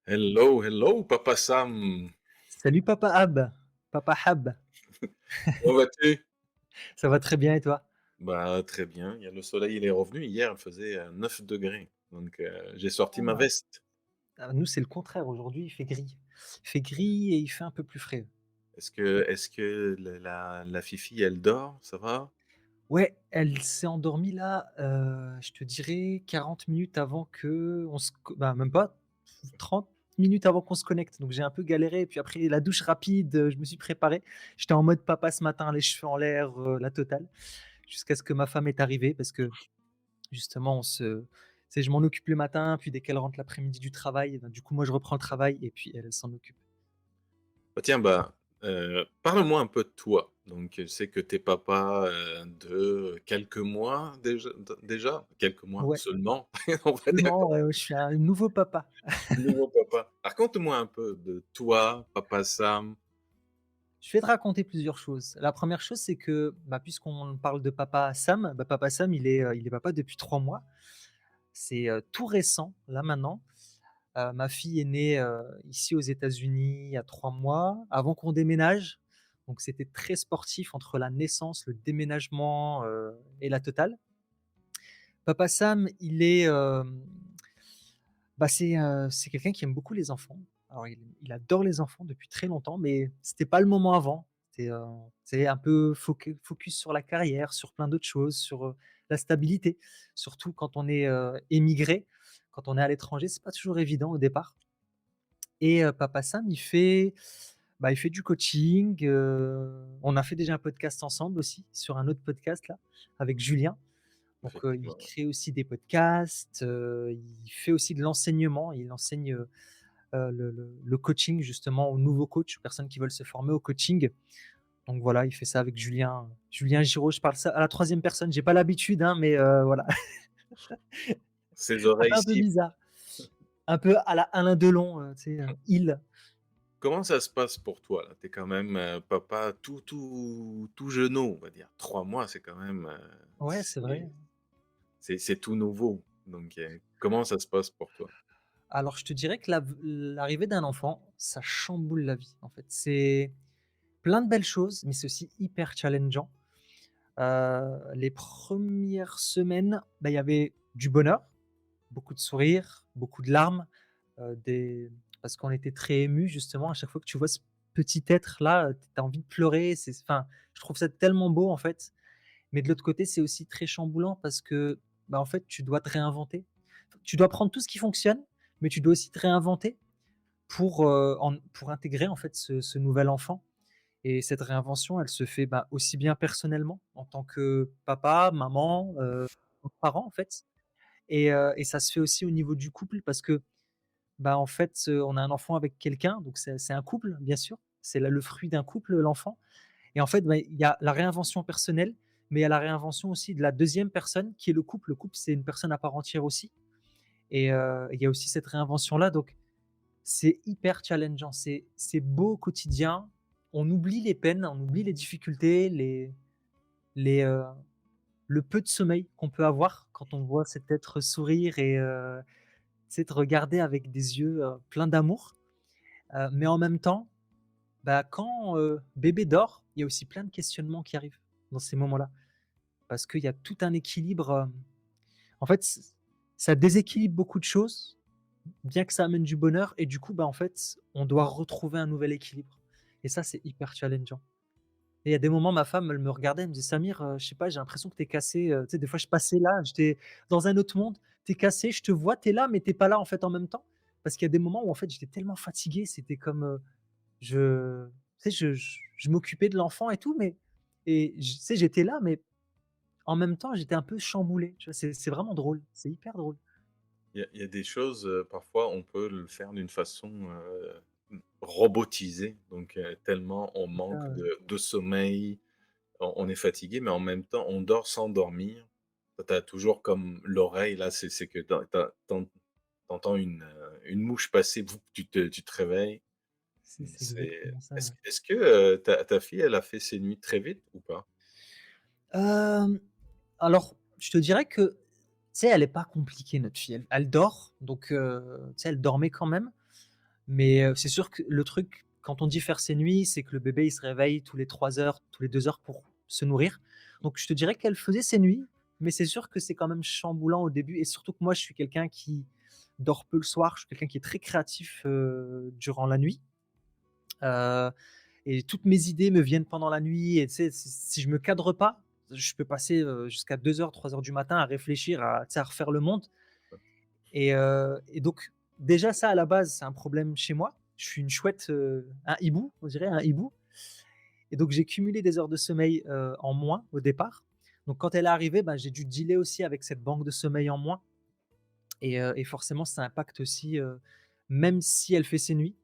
Hello, hello, Papa Sam. Salut Papa Ab, Papa Hab, Comment vas-tu? ça va très bien et toi? Bah, très bien. Il y a le soleil, il est revenu. Hier, il faisait 9 degrés. Donc, j'ai sorti ma Ah, veste. nous c'est le contraire aujourd'hui, il fait gris. Il fait gris et il fait un peu plus frais. Est-ce que la fifi, elle dort? Ça va? Ouais, elle s'est endormie là, je te dirais 40 minutes avant qu'on se co bah, même pas, 30 minutes avant qu'on se connecte, donc j'ai un peu galéré et puis après la douche rapide, je me suis préparé. J'étais en mode papa ce matin, les cheveux en l'air, la totale, jusqu'à ce que ma femme est arrivée parce que justement, tu sais, je m'en occupe le matin, puis dès qu'elle rentre l'après-midi du travail, ben, du coup, moi, je reprends le travail et puis elle, elle s'en occupe. Bah, tiens, bah, parle-moi un peu de toi. Donc, je sais que tu es papa, de quelques mois déjà? Quelques mois Ouais, seulement, on va dire seulement, je suis un nouveau papa. nouveau papa. Raconte-moi un peu de toi, Papa Sam. Je vais te raconter plusieurs choses. La première chose, c'est que, bah, puisqu'on parle de papa Sam, bah, papa Sam, il est papa depuis 3 mois. C'est, tout récent, là, maintenant. Ma fille est née, ici aux États-Unis il y a 3 mois, avant qu'on déménage. Donc c'était très sportif entre la naissance, le déménagement, et la totale. Papa Sam, c'est quelqu'un qui aime beaucoup les enfants. Alors il adore les enfants depuis très longtemps, mais c'était pas le moment avant. C'est un peu focus sur la carrière, sur plein d'autres choses, sur, la stabilité. Surtout quand on est, émigré, quand on est à l'étranger, c'est pas toujours évident au départ et Papa Sam, il fait du coaching, on a fait déjà un podcast ensemble aussi, sur un autre podcast là, avec Julien. Donc, il Effectivement. crée aussi des podcasts, il fait aussi de l'enseignement. Il enseigne, le coaching justement aux nouveaux coachs, aux personnes qui veulent se former au coaching. Donc voilà, il fait ça avec Julien Giraud. Je parle ça à la troisième personne, j'ai pas l'habitude, hein, mais voilà. Ses Ça oreilles fait un peu cibles. bizarre, un peu à la Alain Delon, tu sais, il. Comment ça se passe pour toi là? Tu es quand même, papa tout jeunot, on va dire. 3 mois, c'est quand même, Ouais, c'est vrai. c'est tout nouveau. Donc, comment ça se passe pour toi? Alors je te dirais que l'arrivée d'un enfant, ça chamboule la vie, en fait. C'est plein de belles choses, mais c'est aussi hyper challengeant. Les premières semaines, bah, il y avait du bonheur, beaucoup de sourires, beaucoup de larmes, des parce qu'on était très émus justement à chaque fois que tu vois ce petit être-là, tu as envie de pleurer, je trouve ça tellement beau en fait. Mais de l'autre côté, c'est aussi très chamboulant parce que, bah, en fait, tu dois te réinventer. Tu dois prendre tout ce qui fonctionne, mais tu dois aussi te réinventer pour intégrer en fait ce nouvel enfant. Et cette réinvention, elle se fait, bah, aussi bien personnellement en tant que papa, maman, parent en fait et ça se fait aussi au niveau du couple parce que, bah, en fait, on a un enfant avec quelqu'un, donc c'est un couple bien sûr. C'est le fruit d'un couple, l'enfant et en fait, bah, il y a la réinvention personnelle, mais il y a la réinvention aussi de la deuxième personne qui est le couple. Le couple, c'est une personne à part entière aussi et il y a aussi cette réinvention-là donc c'est hyper challengeant, c'est beau au quotidien. On oublie les peines, on oublie les difficultés, les, le peu de sommeil qu'on peut avoir quand on voit cet être sourire et tu sais, te regarder avec des yeux, pleins d'amour. Mais en même temps, bah, quand, bébé dort, il y a aussi plein de questionnements qui arrivent dans ces moments-là. Parce qu'il y a tout un équilibre, en fait, ça déséquilibre beaucoup de choses, bien que ça amène du bonheur et du coup, bah, en fait, on doit retrouver un nouvel équilibre et ça, c'est hyper challengeant et il y a des moments, ma femme, elle me regardait, elle me disait: «Samir, je sais pas, j'ai l'impression que tu es cassé», tu sais, des fois, je passais là, j'étais dans un autre monde. «Tu es cassé, je te vois, tu es là, mais tu es pas là, en fait, en même temps». Parce qu'il y a des moments où, en fait, j'étais tellement fatigué, c'était comme, je tu sais, je m'occupais de l'enfant et tout, mais tu sais, j'étais là, mais en même temps, j'étais un peu chamboulé, tu vois? C'est vraiment drôle, c'est hyper drôle. Il y a des choses, parfois, on peut le faire d'une façon, robotisée. Donc, tellement on C'est ça, manque ouais. de sommeil, on est fatigué, mais en même temps, on dort sans dormir. Tu as toujours comme l'oreille là, c'est que tu entends une mouche passer, boum, tu te réveilles. C'est C'est exactement ça, est-ce ouais. est-ce que, ta fille, elle a fait ses nuits très vite ou pas? Hem, alors, je te dirais que, tu sais, elle est pas compliquée notre fille. Elle dort, donc tu sais, elle dormait quand même. Mais c'est sûr que le truc, quand on dit faire ses nuits, c'est que le bébé, il se réveille tous les 3 heures, tous les 2 heures pour se nourrir. Donc je te dirais qu'elle faisait ses nuits, mais c'est sûr que c'est quand même chamboulant au début et surtout que moi, je suis quelqu'un qui dort peu le soir. Je suis quelqu'un qui est très créatif, durant la nuit, heu et toutes mes idées me viennent pendant la nuit et tu sais, si je me cadre pas, je peux passer, jusqu'à 2 heures, 3 heures du matin à réfléchir, à tu sais, à refaire le monde et donc déjà ça à la base, c'est un problème chez moi. Je suis une chouette, un hibou, on dirait un hibou et donc j'ai cumulé des heures de sommeil, en moins au départ. Donc quand elle est arrivée, bah, j'ai dû dealer aussi avec cette banque de sommeil en moins et forcément ça impacte aussi, même si elle fait ses nuits,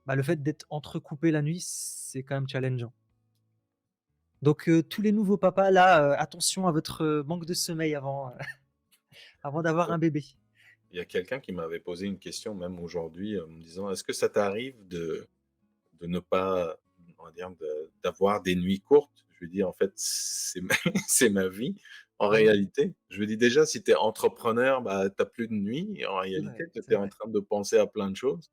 bah, le fait d'être entrecoupé la nuit, c'est quand même challengeant. Donc tous les nouveaux papas là, attention à votre, manque de sommeil avant, avant d'avoir un bébé. Il y a quelqu'un qui m'avait posé une question même aujourd'hui, en me disant: «Est-ce que ça t'arrive de ne pas, on va dire, d'avoir des nuits courtes?» Je lui dis: «En fait, c'est ma c'est ma vie, en Ah ouais, réalité». Je lui dis: «Déjà, si tu es entrepreneur, bah, tu as plus de nuit et en c'est réalité, vrai, tu c'est es en vrai. train de penser à plein de choses».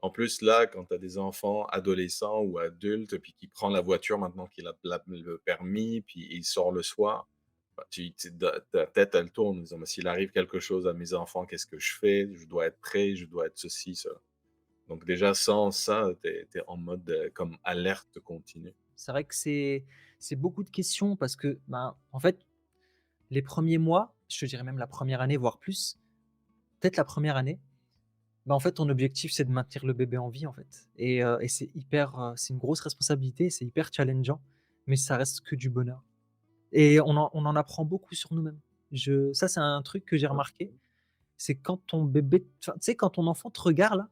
En plus, là, quand tu as des enfants adolescents ou adultes, puis qui prend la voiture maintenant qu'il a le permis, puis il sort le soir, bah, ta tête, elle tourne en disant: «Mais s'il arrive quelque chose à mes enfants, qu'est-ce que je fais? Je dois être prêt, je dois être ceci, cela». Donc déjà, sans ça, tu es en mode, comme alerte continue. C'est vrai que c'est beaucoup de questions parce que, ben, en fait, les premiers mois, je te dirais même la première année, voire plus, peut-être la première année, bah, en fait, ton objectif, c'est de maintenir le bébé en vie, en fait et c'est hyper, c'est une grosse responsabilité, c'est hyper challengeant, mais ça reste que du bonheur et on en apprend beaucoup sur nous-mêmes. Je Ça, c'est un truc que j'ai remarqué, c'est quand ton bébé enfin, tu sais, quand ton enfant te regarde là,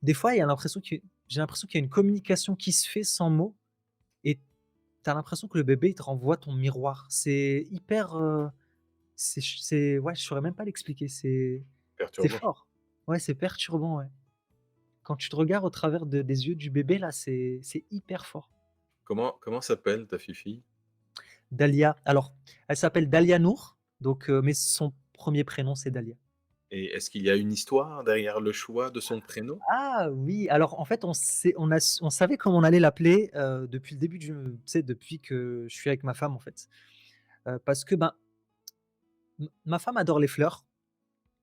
des fois, il y a l'impression que j'ai l'impression qu'il y a une communication qui se fait sans mots et tu as l'impression que le bébé, il te renvoie ton miroir. C'est hyper, c'est ouais, je saurais même pas l'expliquer, c'est Perturbant. fort. Ouais, c'est perturbant, ouais. Quand tu te regardes au travers des yeux du bébé là, c'est hyper fort. Comment s'appelle ta fille? Dalia, alors, elle s'appelle Dalia Nour, donc mais son premier prénom, c'est Dalia. Et est-ce qu'il y a une histoire derrière le choix de son prénom? Ah oui, alors en fait, on savait comment on allait l'appeler, depuis le début du tu sais, depuis que je suis avec ma femme, en fait. Parce que, ben, ma femme adore les fleurs.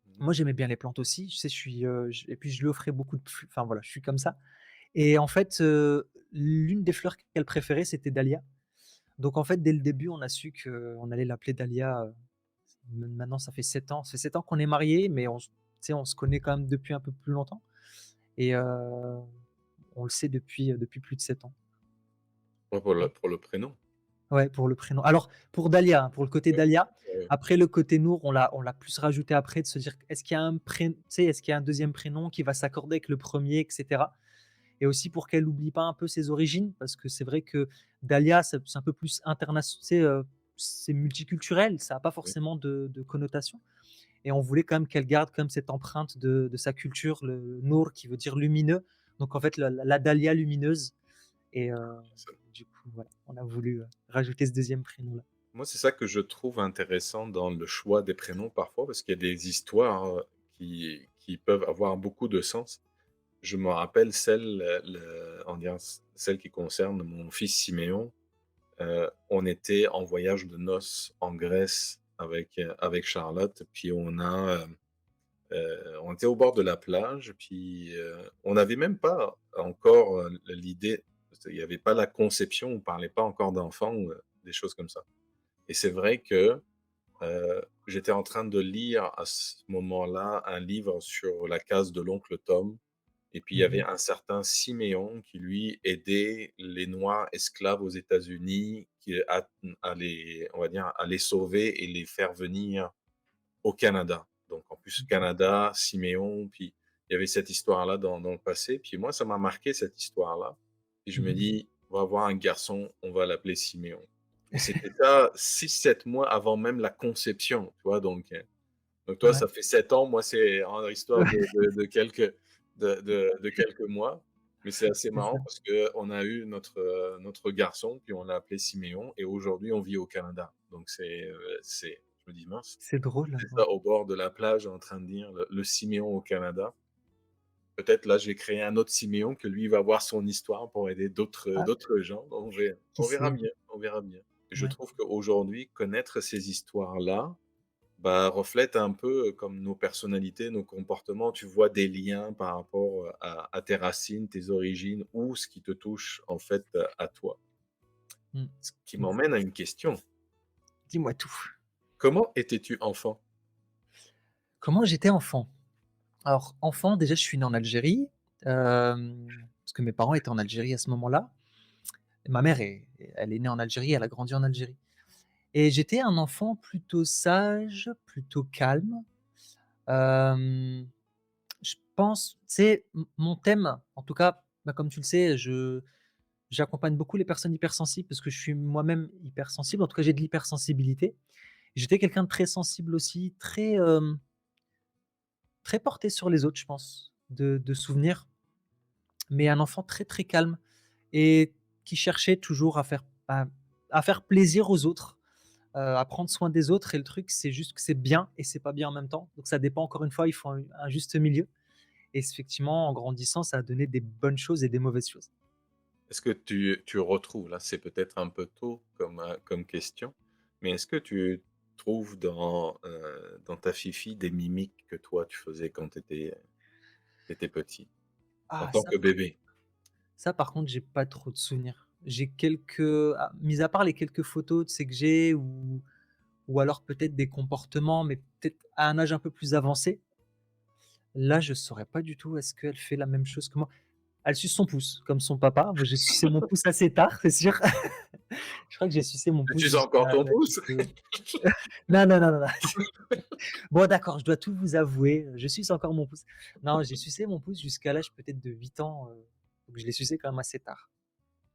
Mmh. Moi, j'aimais bien les plantes aussi. Tu sais, je suis, j et puis je lui offrais beaucoup de f enfin voilà, je suis comme ça et en fait, l'une des fleurs qu'elle préférait, c'était Dahlia. Donc en fait, dès le début, on a su qu'on allait l'appeler Dahlia, maintenant ça fait 7 ans. Ça fait 7 ans qu'on est mariés, mais tu sais, on se connaît quand même depuis un peu plus longtemps et on le sait depuis plus de 7 ans. Ouais, Ouais. pour le prénom. Ouais, pour le prénom. Alors pour Dahlia, hein, pour le côté Ouais, Dahlia. ouais, Après le côté Nour, on l'a plus rajouté après de se dire: «Est-ce qu'il y a tu sais, est-ce qu'il y a un deuxième prénom qui va s'accorder avec le premier et cetera?» Et aussi pour qu'elle oublie pas un peu ses origines, parce que c'est vrai que Dahlia, c'est un peu plus tu sais, c'est multiculturel, ça a pas ouais. forcément de connotation et on voulait quand même qu'elle garde comme cette empreinte de sa culture, le Nour qui veut dire lumineux, donc en fait la dahlia lumineuse et du coup, voilà, on a voulu, rajouter ce deuxième prénom-là. Moi, c'est ça que je trouve intéressant dans le choix des prénoms parfois, parce qu'il y a des histoires, qui peuvent avoir beaucoup de sens. Je me rappelle celle, on dirait celle qui concerne mon fils Siméon. On était en voyage de noces en Grèce avec Charlotte, puis on était au bord de la plage, puis, on n'avait même pas encore, l'idée, il y avait pas la conception, on parlait pas encore d'enfants ou, des choses comme ça. Et c'est vrai que, j'étais en train de lire à ce moment-là un livre sur la case de l'oncle Tom et puis il y avait Mmh. un certain Siméon qui lui aidait les noirs esclaves aux États-Unis qui à les on va dire, à les sauver et les faire venir au Canada. Donc en plus Canada, Siméon, puis il y avait cette histoire-là dans le passé. Puis moi, ça m'a marqué cette histoire-là et je Mmh me mh. dis: «On va avoir un garçon, on va l'appeler Siméon». Et c'était ça 6 7 mois avant même la conception, tu vois? Donc toi, Ouais. ça fait 7 ans, moi, c'est en histoire de quelques mois. Mais c'est assez C'est ça. marrant parce qu'on a eu notre garçon, puis on l'a appelé Siméon et aujourd'hui on vit au Canada. Donc je me dis: «Mince, C'est drôle, c'est ouais. ça au bord de la plage en train de dire le Siméon au Canada». peut-être là, je vais créer un autre Siméon que lui va avoir son histoire pour aider Ah, d'autres gens. qui On verra sait? bien, on verra bien. Je Ouais. trouve qu'aujourd'hui, connaître ces histoires-là, bah, reflète un peu, comme nos personnalités, nos comportements. Tu vois des liens par rapport, à tes racines, tes origines ou ce qui te touche en fait, à toi. Mmh. Ce qui Mmh. m'emmène à une question. Dis-moi tout. Comment étais-tu enfant? Comment j'étais enfant? Alors enfant, déjà, je suis né en Algérie, parce que mes parents étaient en Algérie à ce moment-là. Ma mère elle est née en Algérie, elle a grandi en Algérie et j'étais un enfant plutôt sage, plutôt calme. Hem, je pense, tu sais, mon thème, en tout cas, bah, comme tu le sais, j'accompagne beaucoup les personnes hypersensibles parce que je suis moi-même hypersensible. En tout cas, j'ai de l'hypersensibilité. J'étais quelqu'un de très sensible aussi, très porté sur les autres, je pense, de souvenirs, mais un enfant très, très calme et qui cherchait toujours à faire plaisir aux autres, à prendre soin des autres et le truc, c'est juste que c'est bien et c'est pas bien en même temps. Donc ça dépend encore une fois, il faut un juste milieu et effectivement, en grandissant, ça a donné des bonnes choses et des mauvaises choses. Est-ce que tu retrouves, là, c'est peut-être un peu tôt comme, comme question, mais est-ce que tu trouves dans ta Fifi des mimiques que toi tu faisais quand tu étais petit, en Ah tant que bébé? ça par contre, j'ai pas trop de souvenirs. J'ai mis à part les quelques photos, tu sais, que j'ai ou alors peut-être des comportements, mais peut-être à un âge un peu plus avancé. Là, je saurais pas du tout, est-ce qu'elle fait la même chose que moi? Elle suce son pouce, comme son papa. Moi, j'ai sucé mon pouce assez tard, c'est sûr. Je crois que j'ai sucé mon pouce Tu sens encore jusqu'à ton l'âge pouce? de non, non, non, non, non. Bon d'accord, je dois tout vous avouer, je suce encore mon pouce. Non, j'ai sucé mon pouce jusqu'à l'âge peut-être de 8 ans, donc je l'ai sucé quand même assez tard.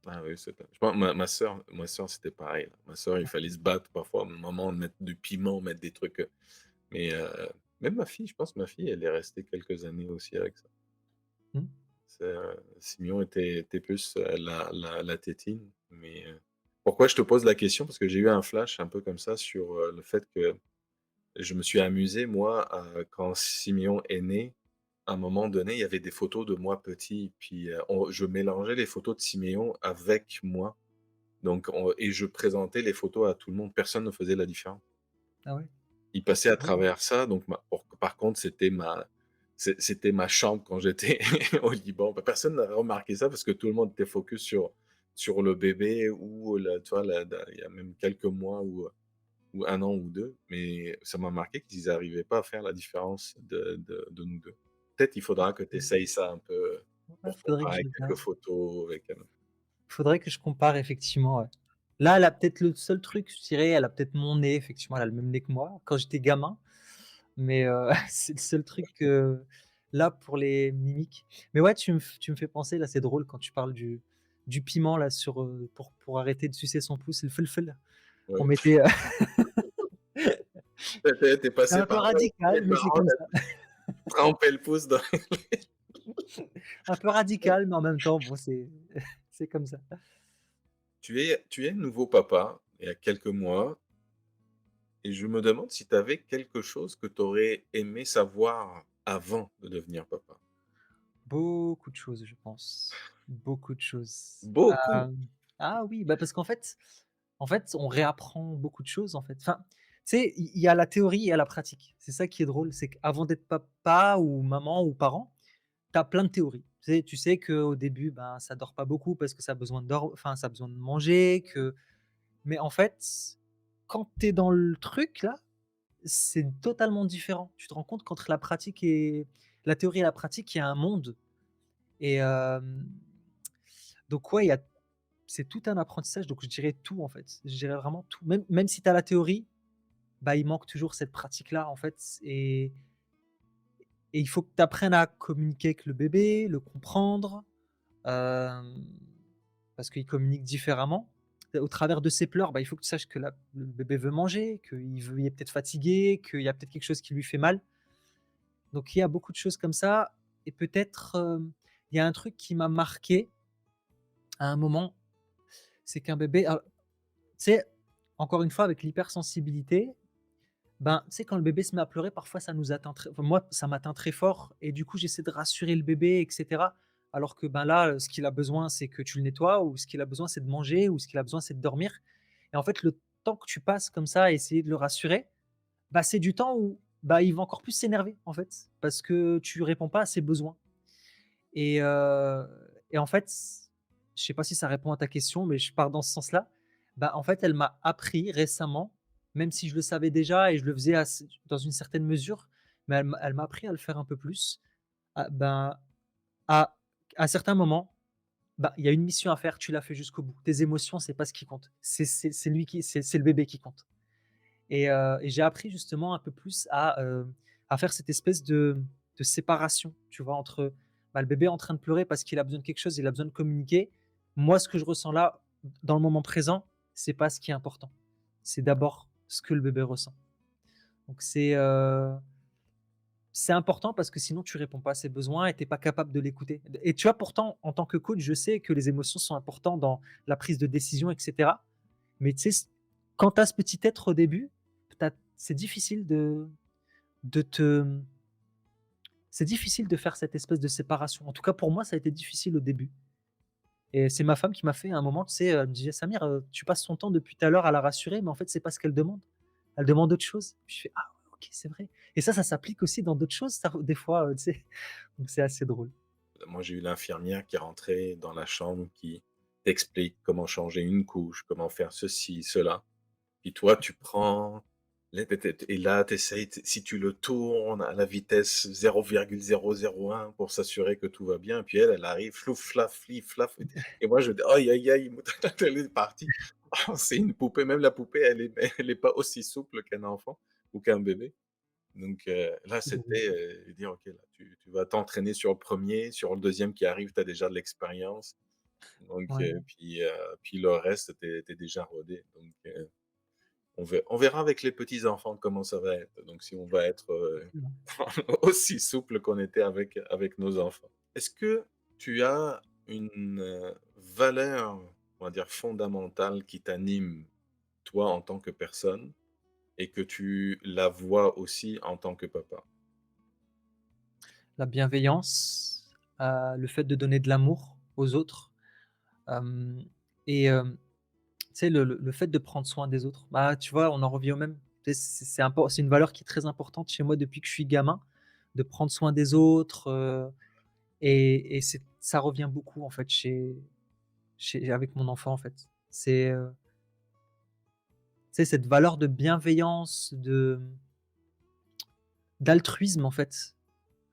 Ah oui, c'est je pense ma sœur, c'était pareil, là. Ma sœur, il fallait se battre parfois, maman mettre du piment, mettre des trucs, mais même ma fille, je pense ma fille, elle est restée quelques années aussi avec ça. Mmh. C'est, Simeon était plus, la tétine, mais pourquoi je te pose la question? Parce que j'ai eu un flash un peu comme ça sur, le fait que je me suis amusé moi, quand Simeon est né, à un moment donné, il y avait des photos de moi petit, puis, on je mélangeais les photos de Simeon avec moi, donc et je présentais les photos à tout le monde, personne ne faisait la différence. Ah ouais? Il passait à Oui. travers ça, donc par contre, c'était ma chambre quand j'étais au Liban. Bah, personne n'avait remarqué ça parce que tout le monde était focus sur le bébé ou tu vois, il y a même quelques mois ou 1 an ou 2, mais ça m'a marqué qu'ils arrivaient pas à faire la différence de nous 2. Peut-être il faudra que tu essayes ça un peu, Ouais, pour comparer quelques regarde. photos avec elle. Faudrait que je compare effectivement, ouais. Là, elle a peut-être le seul truc, je dirais, elle a peut-être mon nez, effectivement, elle a le même nez que moi quand j'étais gamin, mais c'est le seul truc là, pour les mimiques. Mais ouais, tu me fais penser, là, c'est drôle quand tu parles du piment là pour arrêter de sucer son pouce, le feu-le-feu. On Ouais. mettait, Tu c'est passé un peu par là, radical, tes mais c'est parents comme ça. tremper le pouce dans Un peu radical, mais en même temps, bon, c'est comme ça. tu es nouveau papa, il y a quelques mois, et je me demande si tu avais quelque chose que tu aurais aimé savoir avant de devenir papa? Beaucoup de choses, je pense. Beaucoup de choses. Beaucoup! Ah oui, bah, parce qu'en fait, on réapprend beaucoup de choses, en fait. Enfin, tu sais, il y a la théorie et il y a la pratique. C'est ça qui est drôle, c'est qu'avant d'être papa ou maman ou parent, tu as plein de théories. Tu sais qu'au début, ben, ça dort pas beaucoup parce que ça a besoin ça a besoin de manger, mais en fait, quand tu es dans le truc là, c'est totalement différent. Tu te rends compte qu'entre la théorie et la pratique, il y a un monde et donc ouais, c'est tout un apprentissage, donc je dirais tout en fait. Je dirais vraiment tout. Même si tu as la théorie, bah, il manque toujours cette pratique-là en fait et il faut que tu apprennes à communiquer avec le bébé, le comprendre, hem, parce qu'il communique différemment. Au travers de ses pleurs, bah, il faut que tu saches que le bébé veut manger, il est peut-être fatigué, qu'il y a peut-être quelque chose qui lui fait mal. Donc il y a beaucoup de choses comme ça et peut-être, il y a un truc qui m'a marqué à un moment, c'est qu'un bébé tu sais, encore une fois avec l'hypersensibilité, Ben, tu sais, quand le bébé se met à pleurer, parfois ça nous atteint très enfin, moi, ça m'atteint très fort et du coup, j'essaie de rassurer le bébé et cetera. Alors que, ben, là, ce qu'il a besoin, c'est que tu le nettoies ou ce qu'il a besoin, c'est de manger ou ce qu'il a besoin, c'est de dormir et en fait, le temps que tu passes comme ça à essayer de le rassurer, bah, c'est du temps où, bah, il va encore plus s'énerver, en fait, parce que tu réponds pas à ses besoins et heu et en fait, je sais pas si ça répond à ta question, mais je pars dans ce sens-là. Bah, en fait, elle m'a appris récemment, même si je le savais déjà et je le faisais dans une certaine mesure, mais elle m'a appris à le faire un peu plus. Ben, à certains moments, bah, il y a une mission à faire, tu la fais jusqu'au bout. Tes émotions, c'est pas ce qui compte. C'est lui qui c'est le bébé qui compte et j'ai appris justement un peu plus à faire cette espèce de séparation, tu vois? Entre, bah, le bébé est en train de pleurer parce qu'il a besoin de quelque chose, il a besoin de communiquer. Moi, ce que je ressens là, dans le moment présent, c'est pas ce qui est important. C'est d'abord ce que le bébé ressent. Donc c'est important parce que sinon tu réponds pas à ses besoins et tu es pas capable de l'écouter et tu vois, pourtant, en tant que coach, je sais que les émotions sont importantes dans la prise de décision et cetera. Mais tu sais, quand tu as ce petit être au début, c'est difficile de te c'est difficile de faire cette espèce de séparation. En tout cas, pour moi, ça a été difficile au début et c'est ma femme qui m'a fait à un moment, tu sais, elle me disait: «Samir, tu passes ton temps depuis tout à l'heure à la rassurer, mais en fait, c'est pas ce qu'elle demande. Elle demande autre chose». Puis je fais: «Ah ouais, OK, c'est vrai» et ça s'applique aussi dans d'autres choses, ça, des fois, tu sais? Donc c'est assez drôle. Moi, j'ai eu l'infirmière qui est rentrée dans la chambre, qui t'explique comment changer une couche, comment faire ceci, cela. Puis toi, tu prends là, et là, tu essayes, si tu le tournes à la vitesse 0,001 pour s'assurer que tout va bien, puis elle arrive, flouf, flaf, flif, flaf, et moi, je dis: «Aïe, aïe, aïe», elle est partie. Oh, c'est une poupée, même la poupée, elle est pas aussi souple qu'un enfant ou qu'un bébé. Donc là, C'est drôle. c'était, dire: «OK, là, tu vas t'entraîner sur le premier, sur le deuxième qui arrive, tu as déjà de l'expérience». Donc Ouais. puis le reste, tu es déjà rodé. Donc on verra avec les petits enfants comment ça va être. Donc si on va être, aussi souple qu'on était avec nos enfants. Est-ce que tu as une, valeur, on va dire fondamentale qui t'anime, toi, en tant que personne et que tu la vois aussi en tant que papa? La bienveillance, le fait de donner de l'amour aux autres, hem et tu sais, le fait de prendre soin des autres. Bah, tu vois, on en revient au même. Tu sais, c'est une valeur qui est très importante chez moi depuis que je suis gamin, de prendre soin des autres, et ça revient beaucoup, en fait, avec mon enfant, en fait. Tu sais, cette valeur de bienveillance, d'altruisme, en fait,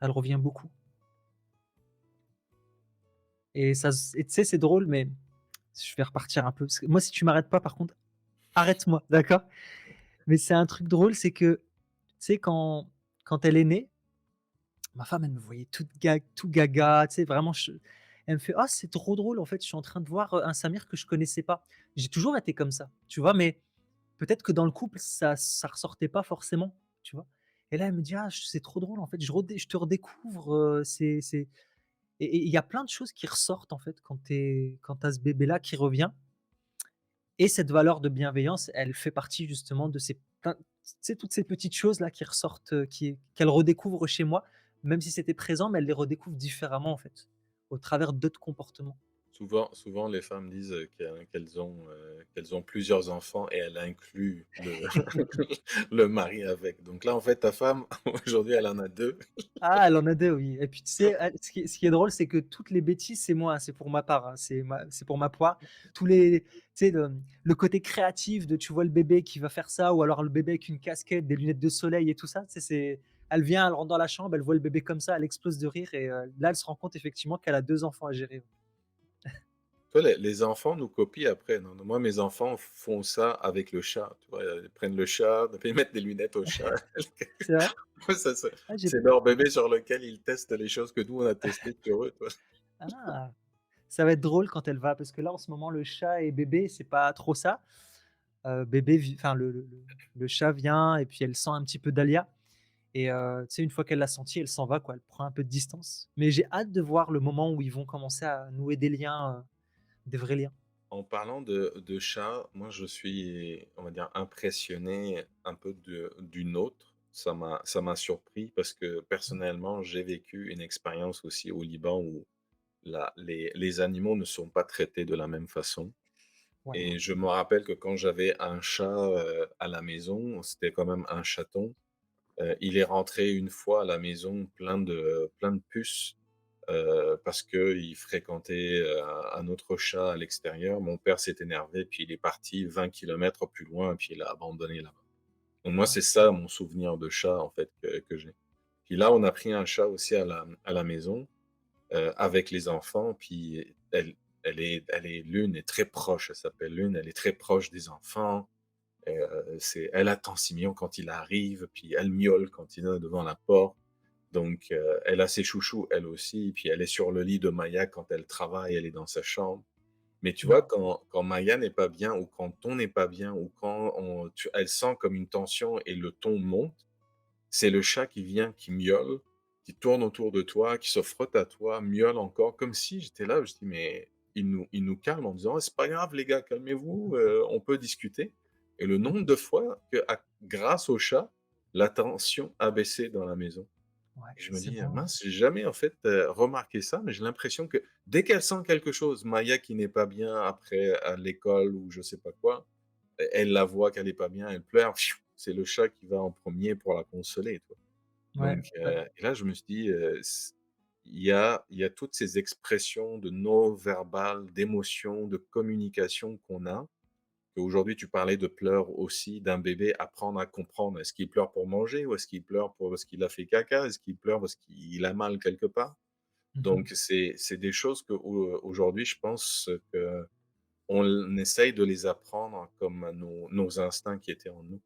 elle revient beaucoup et tu sais, c'est drôle, mais je vais repartir un peu parce que moi, si tu m'arrêtes pas, par contre, arrête-moi, d'accord? Mais c'est un truc drôle, c'est que, tu sais, quand elle est née, ma femme, elle me voyait tout gaga, tu sais, vraiment elle me fait: «Ah, c'est trop drôle, en fait, je suis en train de voir, un Samir que je connaissais pas». J'ai toujours été comme ça, tu vois? Mais peut-être que dans le couple, ça ressortait pas forcément, tu vois? Et là, elle me dit: «Ah, c'est trop drôle, en fait, je te redécouvre, c'est» et il y a plein de choses qui ressortent, en fait, quand tu as ce bébé-là qui revient et cette valeur de bienveillance, elle fait partie justement de ces plein tu sais, toutes ces petites choses-là qui ressortent, qu'elle redécouvre chez moi, même si c'était présent, mais elle les redécouvre différemment, en fait, au travers d'autres comportements. Souvent les femmes disent, qu'elles ont plusieurs enfants et elles incluent le le mari avec. Donc là, en fait, ta femme, aujourd'hui, elle en a 2. Ah, elle en a 2, oui et puis tu sais, ce qui est drôle, c'est que toutes les bêtises, c'est moi, c'est pour ma part, hein, c'est pour ma poire. Tous les tu sais, le côté créatif de tu vois le bébé qui va faire ça ou alors le bébé avec une casquette, des lunettes de soleil et tout ça, tu sais, elle vient, elle rentre dans la chambre, elle voit le bébé comme ça, elle explose de rire et là, elle se rend compte effectivement qu'elle a 2 enfants à gérer. Toi, les enfants nous copient après. Non, non, moi, mes enfants font ça avec le chat, tu vois? Ils prennent le chat, puis ils mettent des lunettes au chat. C'est vrai? Ça Ah, c'est leur bébé sur lequel ils testent les choses que nous, on a testées sur eux, tu vois? ah! Ça va être drôle quand elle va parce que là, en ce moment, le chat et bébé, c'est pas trop ça. Bébé vi enfin le chat vient et puis elle sent un petit peu Dahlia et tu sais, une fois qu'elle l'a senti, elle s'en va quoi, elle prend un peu de distance. Mais j'ai hâte de voir le moment où ils vont commencer à nouer des liens, des vrais liens. En parlant de chat, moi je suis, on va dire, impressionné un peu du nôtre. Ça m'a surpris parce que Mmh. personnellement, j'ai vécu une expérience aussi au Liban où les animaux ne sont pas traités de la même façon. Ouais, Et je me rappelle que quand j'avais un chat, à la maison, c'était quand même un chaton, il est rentré une fois à la maison plein de puces, parce qu'il fréquentait, un autre chat à l'extérieur. Mon père s'est énervé, puis il est parti 20 kilomètres plus loin, puis il l'a abandonné là-bas. Donc moi, ouais. c'est ça mon souvenir de chat, en fait, que j'ai. Puis là, on a pris un chat aussi à la maison, avec les enfants, puis Lune est très proche, elle s'appelle Lune, elle est très proche des enfants. Elle attend Simeon quand il arrive, puis elle miaule quand il est devant la porte. Donc, elle a ses chouchous, elle aussi, puis elle est sur le lit de Maya quand elle travaille, elle est dans sa chambre. Mais tu Mmh. vois, quand Maya n'est pas bien ou quand on n'est pas bien ou quand elle sent comme une tension et le ton monte, c'est le chat qui vient, qui miaule, qui tourne autour de toi, qui se frotte à toi, miaule encore, comme si j'étais là, je dis: «Mais» il nous calme en disant: «Oh, c'est pas grave les gars, calmez-vous, on peut discuter» et le Mmh. nombre de fois que grâce au chat, la tension a baissé dans la maison. Ouais, Et je me c'est dis: bon. «Mince, j'ai jamais en fait, remarqué ça», mais j'ai l'impression que dès qu'elle sent quelque chose, Maya qui n'est pas bien après à l'école ou je sais pas quoi, elle la voit qu'elle est pas bien, elle pleure, c'est le chat qui va en premier pour la consoler, tu vois? Ouais, Donc ouais. et là je me suis dit, il y a toutes ces expressions de non verbales, d'émotions, de communication qu'on a. Aujourd'hui, tu parlais de pleurs aussi d'un bébé, apprendre à comprendre. Est-ce qu'il pleure pour manger ou est-ce qu'il pleure parce qu'il a fait caca? Est-ce qu'il pleure parce qu'il a mal quelque part? Mmh mh. Donc c'est des choses qu'aujourd'hui, je pense qu'on essaye de les apprendre comme nos instincts qui étaient en nous.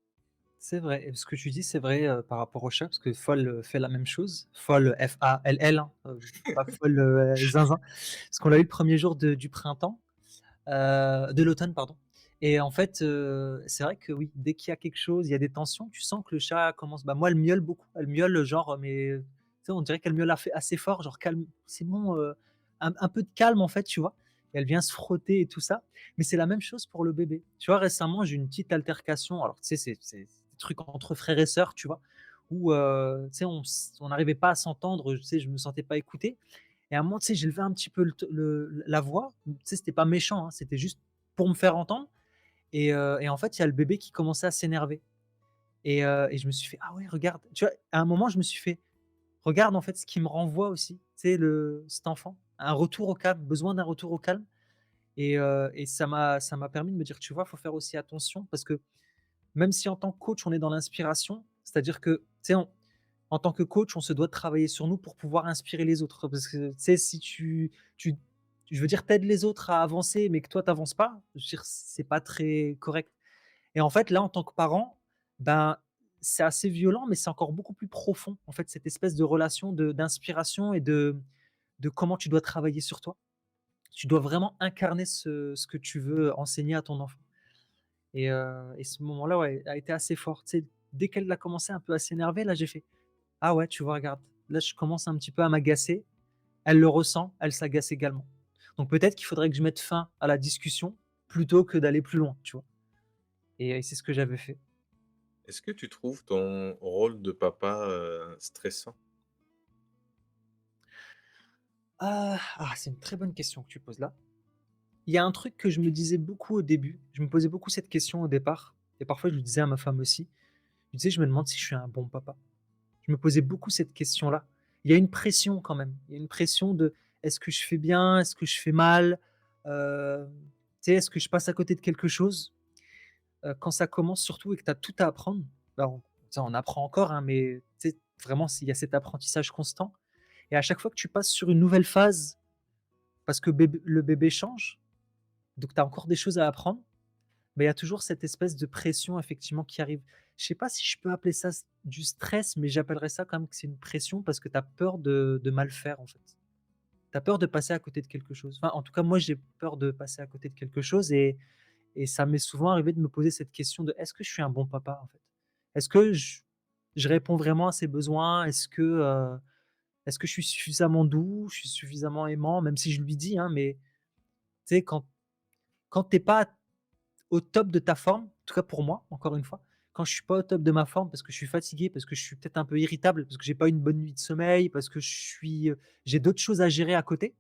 C'est vrai et ce que tu dis, c'est vrai, par rapport au chat, parce que Foll, fait la même chose. Foll, F-A-L-L, hein, pas Foll, zinzin. Parce qu'on l'a eu le premier jour du printemps, de l'automne, pardon et en fait, c'est vrai que oui, dès qu'il y a quelque chose, il y a des tensions, tu sens que le chat commence bah, moi, elle miaule beaucoup. Elle miaule, genre, mais tu sais, on dirait qu'elle miaule assez fort, genre: «Calme, c'est bon, un peu de calme», en fait, tu vois? Et elle vient se frotter et tout ça, mais c'est la même chose pour le bébé. Tu vois, récemment, j'ai eu une petite altercation, alors tu sais, c'est des trucs entre frères et sœurs, tu vois? Où, tu sais, on n'arrivait pas à s'entendre, tu sais, je me sentais pas écouté et à un moment, tu sais, j'ai levé un petit peu la voix. Tu sais, c'était pas méchant, hein, c'était juste pour me faire entendre et en fait, il y a le bébé qui commençait à s'énerver et je me suis fait: «Ah ouais, regarde». Tu vois? À un moment, je me suis fait: «Regarde, en fait, ce qui me renvoie aussi». Tu sais, cet enfant, un retour au calme, besoin d'un retour au calme et ça m'a permis de me dire: «Tu vois, faut faire aussi attention» parce que même si en tant que coach, on est dans l'inspiration, c'est-à-dire que, tu sais, en tant que coach, on se doit de travailler sur nous pour pouvoir inspirer les autres. Parce que, tu sais, si tu je veux dire, tu les autres à avancer, mais que toi, tu avances pas, je veux dire, c'est pas très correct et en fait, là, en tant que parent, ben, c'est assez violent, mais c'est encore beaucoup plus profond, en fait, cette espèce de relation d'inspiration et de comment tu dois travailler sur toi. Tu dois vraiment incarner ce que tu veux enseigner à ton enfant. Et ce moment-là, ouais, a été assez fort. Tu sais, dès qu'elle a commencé un peu à s'énerver, là, j'ai fait: «Ah ouais, tu vois, regarde, là, je commence un petit peu à m'agacer». Elle le ressent, elle s'agace également. Donc peut-être qu'il faudrait que je mette fin à la discussion plutôt que d'aller plus loin, tu vois? Et c'est ce que j'avais fait. Est-ce que tu trouves ton rôle de papa, stressant? C'est une très bonne question que tu poses là. Il y a un truc que je me disais beaucoup au début, je me posais beaucoup cette question au départ et parfois je le disais à ma femme aussi. Je disais: «Je me demande si je suis un bon papa». Je me posais beaucoup cette question-là. Il y a une pression quand même. Il y a une pression de: «Est-ce que je fais bien? Est-ce que je fais mal?» heu, tu sais, «Est-ce que je passe à côté de quelque chose?» Quand ça commence surtout et que tu as tout à apprendre, bah, on apprend encore, hein, mais tu sais, vraiment, il y a cet apprentissage constant et à chaque fois que tu passes sur une nouvelle phase, parce que le bébé change, donc tu as encore des choses à apprendre, bah, il y a toujours cette espèce de pression effectivement qui arrive. Je sais pas si je peux appeler ça du stress, mais j'appellerais ça quand même que c'est une pression parce que tu as peur de mal faire, en fait. Tu as peur de passer à côté de quelque chose. Enfin, en tout cas, moi, j'ai peur de passer à côté de quelque chose et ça m'est souvent arrivé de me poser cette question de: «Est-ce que je suis un bon papa, en fait? Est-ce que je réponds vraiment à ses besoins? Est-ce que je suis suffisamment doux? Je suis suffisamment aimant?» Même si je lui dis, hein, mais tu sais, quand quand tu es pas au top de ta forme, en tout cas pour moi, encore une fois, quand je suis pas au top de ma forme parce que je suis fatigué, parce que je suis peut-être un peu irritable, parce que j'ai pas une bonne nuit de sommeil, parce que j'ai d'autres choses à gérer à côté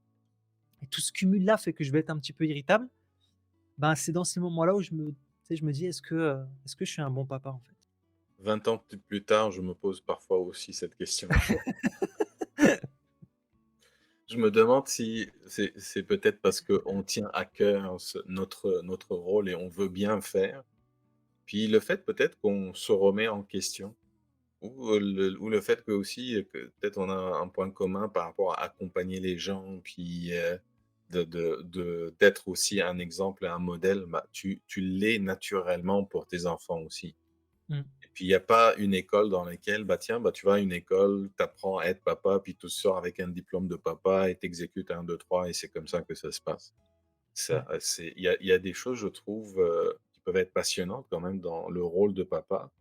et tout ce cumul-là fait que je vais être un petit peu irritable, ben, c'est dans ces moments-là où tu sais, je me dis: est-ce que je suis un bon papa, en fait?» 20 ans plus tard, je me pose parfois aussi cette question-là. Je me demande si c'est peut-être parce qu'on tient à cœur notre rôle et on veut bien faire. Puis le fait peut-être qu'on se remet en question ou le fait que aussi, que peut-être on a un point commun par rapport à accompagner les gens, puis, d'être aussi un exemple et un modèle, bah, tu l'es naturellement pour tes enfants aussi. Mmh. Et puis il y a pas une école dans laquelle, bah, tiens, bah, tu vas à une école, tu apprends à être papa, puis tu sors avec un diplôme de papa et tu exécutes 1, 2, 3 et c'est comme ça que ça se passe. Ça, Ouais. c'est il y a des choses, je trouve, qui peuvent être passionnantes quand même dans le rôle de papa.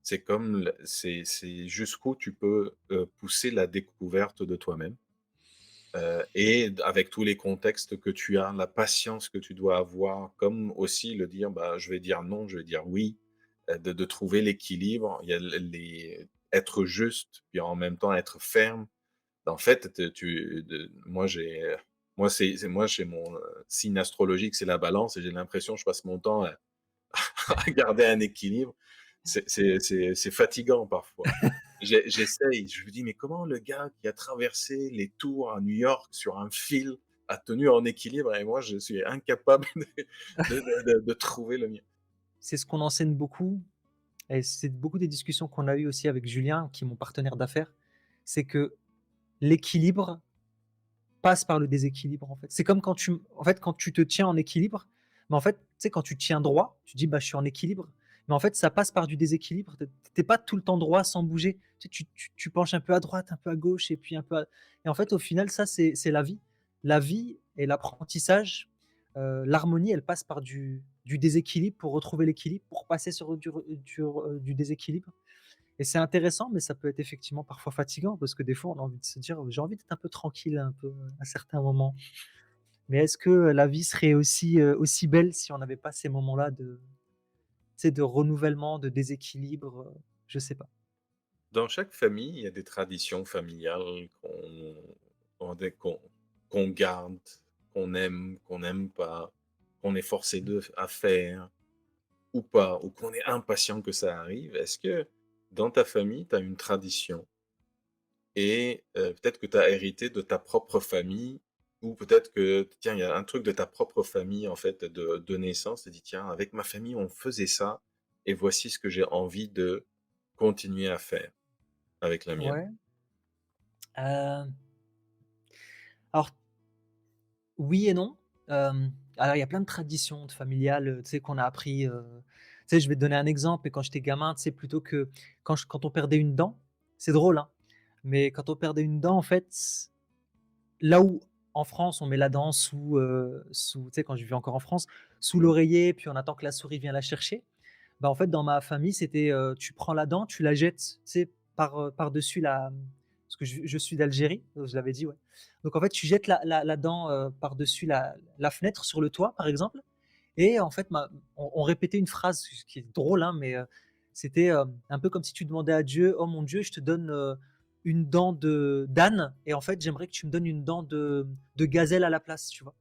C'est comme c'est jusqu'où tu peux, pousser la découverte de toi-même, et avec tous les contextes que tu as, la patience que tu dois avoir, comme aussi le dire: «Bah, je vais dire non, je vais dire oui», de trouver l'équilibre. Il y a les être juste, puis en même temps être ferme. En fait, te tu de moi j'ai, moi moi chez mon, signe astrologique, c'est la Balance et j'ai l'impression que je passe mon temps à à garder un équilibre. C'est fatigant parfois. J'essaye, je me dis: «Mais comment le gars qui a traversé les tours à New York sur un fil a tenu en équilibre?» Et moi je suis incapable de trouver le mien. C'est ce qu'on enseigne beaucoup et c'est beaucoup des discussions qu'on a eues aussi avec Julien, qui est mon partenaire d'affaires. C'est que l'équilibre passe par le déséquilibre, en fait. C'est comme quand tu te tiens en équilibre, mais en fait, tu sais, quand tu tiens droit, tu dis: «Bah, je suis en équilibre», mais en fait, ça passe par du déséquilibre. Tu es pas tout le temps droit sans bouger. Tu sais, tu penches un peu à droite, un peu à gauche et puis un peu à et en fait, au final, ça, c'est la vie. La vie et l'apprentissage, l'harmonie, elle passe par du déséquilibre pour retrouver l'équilibre, pour passer sur du déséquilibre et c'est intéressant, mais ça peut être effectivement parfois fatigant parce que des fois, on a envie de se dire: «J'ai envie d'être un peu tranquille, un peu à certains moments». Mais est-ce que, la vie serait aussi belle si on n'avait pas ces moments-là de tu sais, de renouvellement, de déséquilibre, je sais pas. Dans chaque famille, il y a des traditions familiales qu'on garde, qu'on n'aime pas, qu'on est forcé Mmh. de à faire ou pas, ou qu'on est impatient que ça arrive. Est-ce que dans ta famille, tu as une tradition et peut-être que tu as hérité de ta propre famille ou peut-être que, tiens, il y a un truc de ta propre famille, en fait, de naissance, tu dis: «Tiens, avec ma famille, on faisait ça et voici ce que j'ai envie de continuer à faire avec la mienne». Ouais, hem, alors oui et non. Alors il y a plein de traditions de familiales, tu sais, qu'on a appris, tu sais, je vais te donner un exemple et quand j'étais gamin, tu sais, plutôt que quand on perdait une dent, c'est drôle, hein, mais quand on perdait une dent, en fait, là où en France, on met la dent sous tu sais, quand je vivais encore en France, sous Oui. l'oreiller, puis on attend que la souris vienne la chercher. Bah, en fait, dans ma famille, c'était, tu prends la dent, tu la jettes, tu sais, par-dessus parce que je suis d'Algérie, je l'avais dit, ouais. Donc en fait, tu jettes la dent, par-dessus la fenêtre sur le toit, par exemple et en fait, on répétait une phrase qui est drôle, hein, mais c'était, un peu comme si tu demandais à Dieu: «Oh mon Dieu, je te donne, une dent de d'âne et en fait, j'aimerais que tu me donnes une dent de gazelle à la place», tu vois?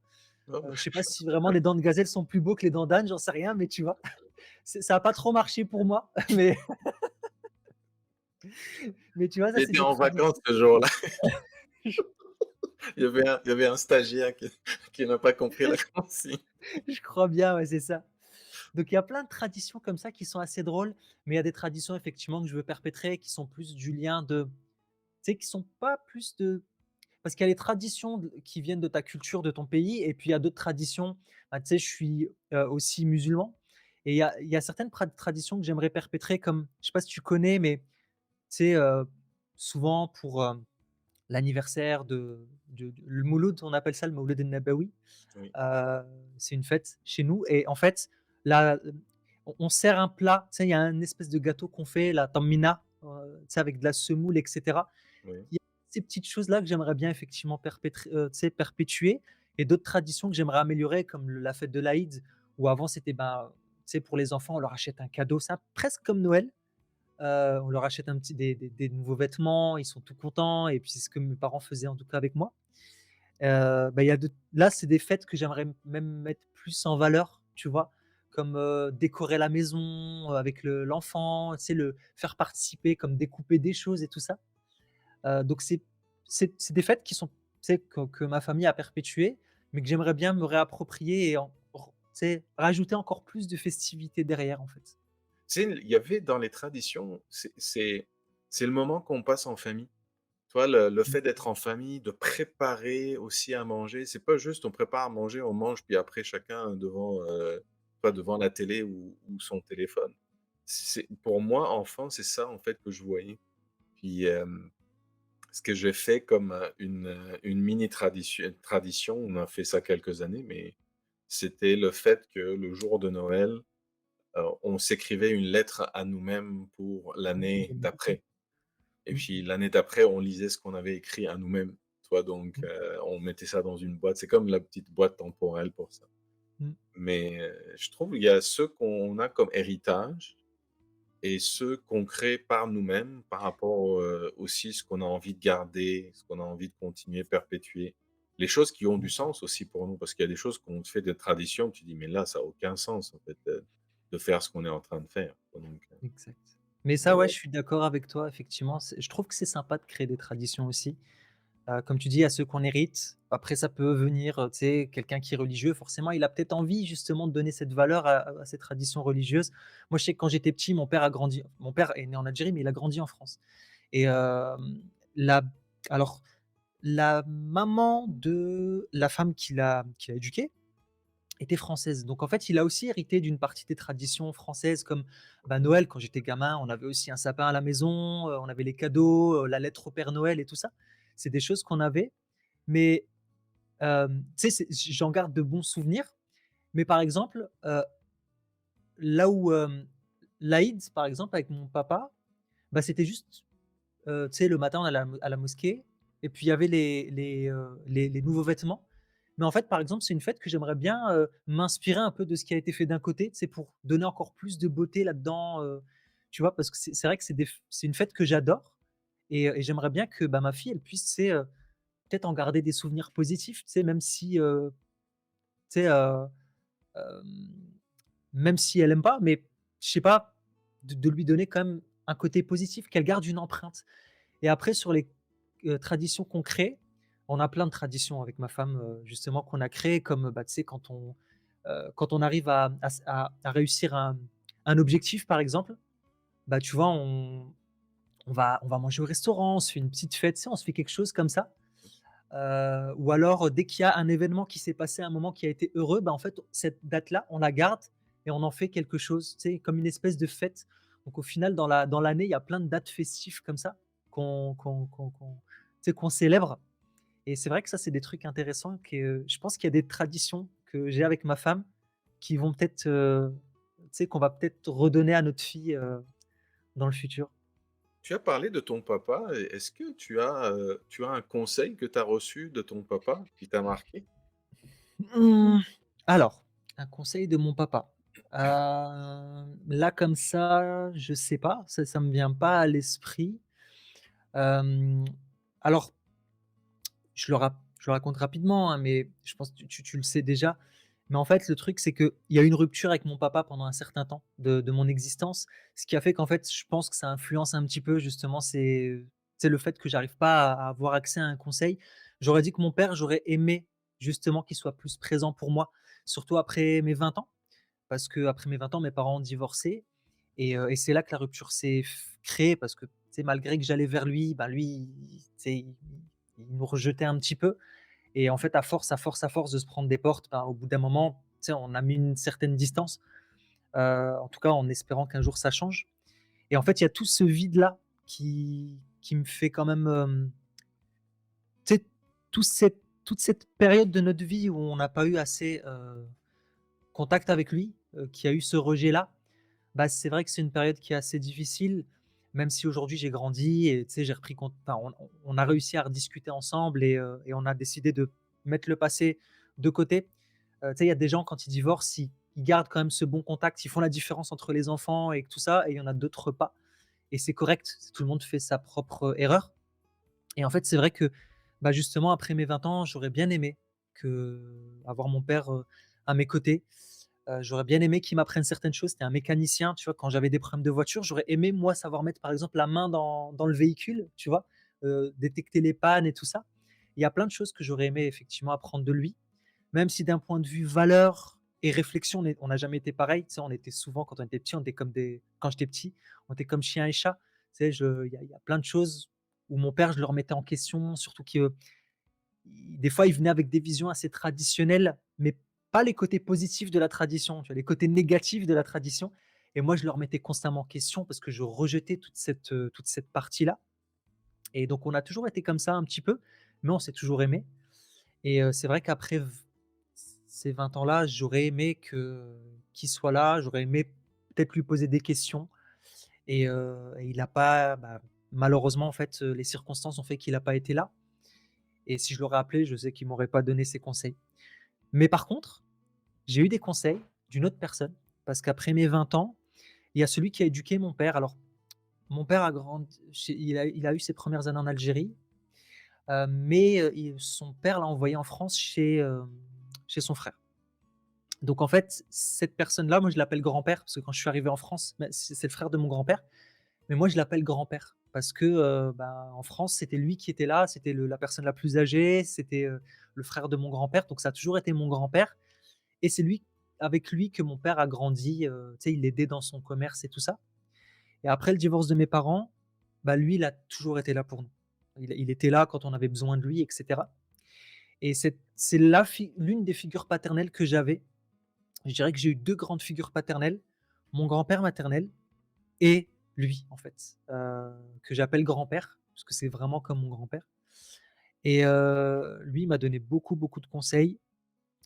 Oh, Je sais pas si vraiment les dents de gazelle sont plus beaux que les dents d'âne, j'en sais rien, mais tu vois? Ça a pas trop marché pour moi, mais tu vois, ça, c'est j'étais des en vacances traditions. ce jour-là. Il y avait un stagiaire qui n'a pas compris la consigne. Je crois bien, ouais, c'est ça. Donc il y a plein de traditions comme ça qui sont assez drôles, mais il y a des traditions effectivement que je veux perpétrer qui sont plus du lien de tu sais, qui sont pas plus de parce qu'il y a les traditions qui viennent de ta culture, de ton pays, et puis il y a d'autres traditions. Bah, tu sais, je suis aussi musulman, et il y a certaines traditions que j'aimerais perpétrer, comme, je sais pas si tu connais, mais tu sais, souvent pour l'anniversaire le Mouloud, on appelle ça le Mouloud el-Nabawi. Oui, Heu, c'est une fête chez nous et en fait, là, on sert un plat, tu sais, il y a un espèce de gâteau qu'on fait, la tammina, tu sais, avec de la semoule et cetera. oui. Il y a ces petites choses-là que j'aimerais bien effectivement tu sais, perpétuer, et d'autres traditions que j'aimerais améliorer comme la fête de l'Aïd où avant c'était, ben, tu sais, pour les enfants, on leur achète un cadeau, ça presque comme Noël. On leur achète un petit des nouveaux vêtements, ils sont tout contents et puis c'est ce que mes parents faisaient en tout cas avec moi. Bah, il y a de là, c'est des fêtes que j'aimerais même mettre plus en valeur, tu vois? Comme, décorer la maison, avec l'enfant, tu sais, le faire participer, comme découper des choses et tout ça. Donc c'est des fêtes qui sont, tu sais, que ma famille a perpétuées, mais que j'aimerais bien me réapproprier et tu sais, rajouter encore plus de festivités derrière, en fait. Tu sais, il y avait dans les traditions, c'est le moment qu'on passe en famille. Tu vois, le Mmh. fait d'être en famille, de préparer aussi à manger, c'est pas juste on prépare à manger, on mange, puis après chacun devant, pas devant la télé ou son téléphone. C'est pour moi, enfant, c'est ça en fait que je voyais. Puis, ce que j'ai fait comme, une mini tradition, on a fait ça quelques années, mais c'était le fait que le jour de Noël, on s'écrivait une lettre à nous-mêmes pour Ah, l'année j'aime beaucoup. d'après. Et Mmh. puis l'année d'après, on lisait ce qu'on avait écrit à nous-mêmes, tu vois? Donc, Mmh. on mettait ça dans une boîte. C'est comme la petite boîte temporelle pour ça. Mmh. Mais, je trouve il y a ceux qu'on a comme héritage et ceux qu'on crée par nous-mêmes par rapport, aussi ce qu'on a envie de garder, ce qu'on a envie de continuer, perpétuer. Les choses qui ont du D'accord. sens aussi pour nous, parce qu'il y a des choses qu'on fait de tradition, tu dis: «Mais là, ça a aucun sens en fait, de faire ce qu'on est en train de faire». Donc, Exact. Mais ça, ouais, ouais. je suis d'accord avec toi, effectivement. Je trouve que c'est sympa de créer des traditions aussi. Comme tu dis, à ceux qu'on hérite. Après, ça peut venir, tu sais, quelqu'un qui est religieux, forcément, il a peut-être envie justement de donner cette valeur à ces traditions religieuses. Moi, je sais que quand j'étais petit, mon père est né en Algérie, mais il a grandi en France et la alors la maman de la femme qu'il a éduquée était française. Donc en fait, il a aussi hérité d'une partie des traditions françaises comme, bah, Noël, quand j'étais gamin, on avait aussi un sapin à la maison, on avait les cadeaux, la lettre au Père Noël et tout ça. C'est des choses qu'on avait, mais tu sais, j'en garde de bons souvenirs. Mais par exemple, là où, l'Aïd, par exemple, avec mon papa, bah, c'était juste, tu sais, le matin, on allait à la mosquée et puis il y avait les nouveaux vêtements. Mais en fait, par exemple, c'est une fête que j'aimerais bien, m'inspirer un peu de ce qui a été fait d'un côté, tu sais, pour donner encore plus de beauté là-dedans, tu vois? Parce que c'est vrai que c'est une fête que j'adore et j'aimerais bien que, bah, ma fille, elle puisse, tu sais, peut-être en garder des souvenirs positifs, tu sais, même si, tu sais, hem, même si elle aime pas, mais je sais pas, de lui donner quand même un côté positif, qu'elle garde une empreinte. Et après sur les, traditions qu'on crée, on a plein de traditions avec ma femme, justement qu'on a créées comme, bah, tu sais quand on arrive à réussir un objectif par exemple, bah, tu vois on va manger au restaurant, on se fait une petite fête, tu sais, on se fait quelque chose comme ça. Ou alors, dès qu'il y a un événement qui s'est passé, un moment qui a été heureux, bah, en fait, cette date-là, on la garde et on en fait quelque chose, tu sais, comme une espèce de fête. Donc au final, dans l'année, il y a plein de dates festives comme ça qu'on tu sais, qu'on célèbre et c'est vrai que ça, c'est des trucs intéressants que je pense qu'il y a des traditions que j'ai avec ma femme qui vont peut-être, tu sais, qu'on va peut-être redonner à notre fille, dans le futur. Tu as parlé de ton papa, est-ce que tu as un conseil que tu as reçu de ton papa qui t'a marqué? Mmh, alors, un conseil de mon papa. Là comme ça, je sais pas, ça me vient pas à l'esprit. Hem, alors je le raconte rapidement, hein, mais je pense que tu le sais déjà. Mais en fait, le truc, c'est qu'il y a eu une rupture avec mon papa pendant un certain temps de mon existence. Ce qui a fait qu'en fait, je pense que ça influence un petit peu justement, c'est le fait que j'arrive pas à avoir accès à un conseil. J'aurais dit que mon père, j'aurais aimé justement qu'il soit plus présent pour moi, surtout après mes 20 ans. Parce qu'après mes 20 ans, mes parents ont divorcé et c'est là que la rupture s'est créée parce que, tu sais, malgré que j'allais vers lui, ben, lui, tu sais, il nous rejetait un petit peu et en fait, à force de se prendre des portes, ben, au bout d'un moment, tu sais, on a mis une certaine distance, en tout cas en espérant qu'un jour ça change et en fait, il y a tout ce vide-là qui me fait quand même, tu sais, toute cette période de notre vie où on n'a pas eu assez, contact avec lui, qui a eu ce rejet-là. Bah, c'est vrai que c'est une période qui est assez difficile, même si aujourd'hui j'ai grandi et tu sais, j'ai repris cont enfin, on a réussi à rediscuter ensemble et on a décidé de mettre le passé de côté. Tu sais, il y a des gens quand ils divorcent, ils gardent quand même ce bon contact. Ils font la différence entre les enfants et tout ça, et il y en a d'autres pas, et c'est correct. Tout le monde fait sa propre erreur. Et en fait, c'est vrai que, bah, justement, après mes 20 ans, j'aurais bien aimé avoir mon père, à mes côtés. J'aurais bien aimé qu'il m'apprenne certaines choses. C'était un mécanicien, tu vois? Quand j'avais des problèmes de voiture, j'aurais aimé, moi, savoir mettre, par exemple, la main dans le véhicule, tu vois? Détecter les pannes et tout ça. Il y a plein de choses que j'aurais aimé effectivement apprendre de lui, même si d'un point de vue valeur et réflexion, on n'a jamais été pareil. Tu sais, on était souvent, quand on était petit, on était comme des quand j'étais petit, on était comme chien et chat. Tu sais, il y a plein de choses où mon père, je le remettais en question, surtout que des fois, il venait avec des visions assez traditionnelles, mais pas les côtés positifs de la tradition, tu vois? Les côtés négatifs de la tradition, et moi, je le remettais constamment en question parce que je rejetais toute cette partie-là, et donc on a toujours été comme ça un petit peu, mais on s'est toujours aimés. Et c'est vrai qu'après ces 20 ans-là, j'aurais aimé qu'il soit là, j'aurais aimé peut-être lui poser des questions, et il a pas, bah, malheureusement, en fait, les circonstances ont fait qu'il a pas été là, et si je l'aurais appelé, je sais qu'il m'aurait pas donné ses conseils. Mais par contre, j'ai eu des conseils d'une autre personne, parce qu'après mes 20 ans, il y a celui qui a éduqué mon père. Alors, mon père a grandi il a eu ses premières années en Algérie, mais son père l'a envoyé en France chez son frère. Donc en fait, cette personne-là, moi je l'appelle grand-père, parce que quand je suis arrivé en France, bah, c'est le frère de mon grand-père, mais moi je l'appelle grand-père parce que, bah, en France, c'était lui qui était là, c'était la personne la plus âgée, c'était, le frère de mon grand-père, donc ça a toujours été mon grand-père, et c'est avec lui que mon père a grandi, tu sais, il l'aidait dans son commerce et tout ça, et après le divorce de mes parents, bah, lui, il a toujours été là pour nous. Il était là quand on avait besoin de lui, et cetera, et c'est l'une des figures paternelles que j'avais. Je dirais que j'ai eu 2 grandes figures paternelles, mon grand-père maternel et lui, en fait, que j'appelle grand-père, parce que c'est vraiment comme mon grand-père, et lui, il m'a donné beaucoup, beaucoup de conseils.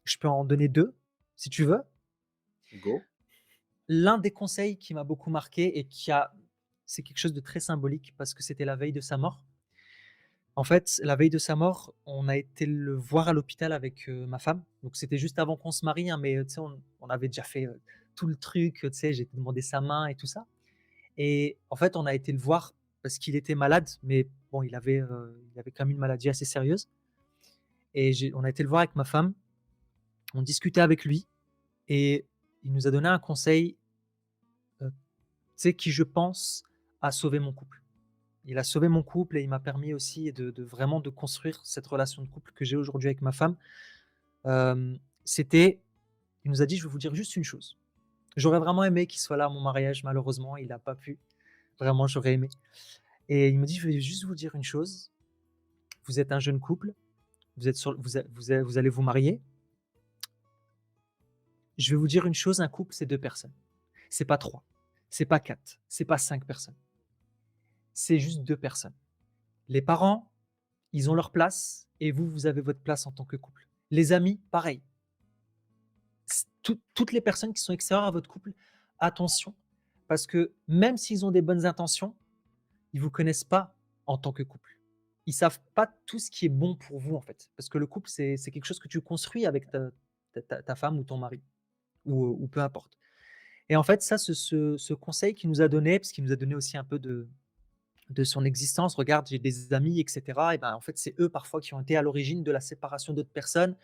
Je peux en donner 2 si tu veux. Go. L'un des conseils qui m'a beaucoup marqué, c'est quelque chose de très symbolique parce que c'était la veille de sa mort. En fait, la veille de sa mort, on a été le voir à l'hôpital avec, ma femme. Donc c'était juste avant qu'on se marie, hein, mais, tu sais, on avait déjà fait, tout le truc, tu sais, j'ai demandé sa main et tout ça, et en fait, on a été le voir parce qu'il était malade, mais bon, il avait quand même une maladie assez sérieuse, et on a été le voir avec ma femme, on discutait avec lui, et il nous a donné un conseil, tu sais, qui, je pense, a sauvé mon couple. Il a sauvé mon couple et il m'a permis aussi de vraiment de construire cette relation de couple que j'ai aujourd'hui avec ma femme. C'était Il nous a dit: «Je vais vous dire juste une chose». J'aurais vraiment aimé qu'il soit là à mon mariage, malheureusement, il n'a pas pu. Vraiment, j'aurais aimé, et il me dit: «Je vais juste vous dire une chose, vous êtes un jeune couple, vous êtes sur vous allez vous marier. Je vais vous dire une chose, un couple, c'est 2 personnes. C'est pas 3, c'est pas 4, c'est pas 5 personnes. C'est juste 2 personnes. Les parents, ils ont leur place et vous, vous avez votre place en tant que couple. Les amis, pareil. Toutes les personnes qui sont extérieures à votre couple, attention, parce que même s'ils ont des bonnes intentions, ils vous connaissent pas en tant que couple. Ils savent pas tout ce qui est bon pour vous, en fait. Parce que le couple, c'est quelque chose que tu construis avec ta femme ou ton mari, ou peu importe. Et en fait, ça, ce conseil qu'il nous a donné, parce qu'il nous a donné aussi un peu de son existence. Regarde, j'ai des amis, et cetera, et ben, en fait, c'est eux parfois qui ont été à l'origine de la séparation d'autres personnes.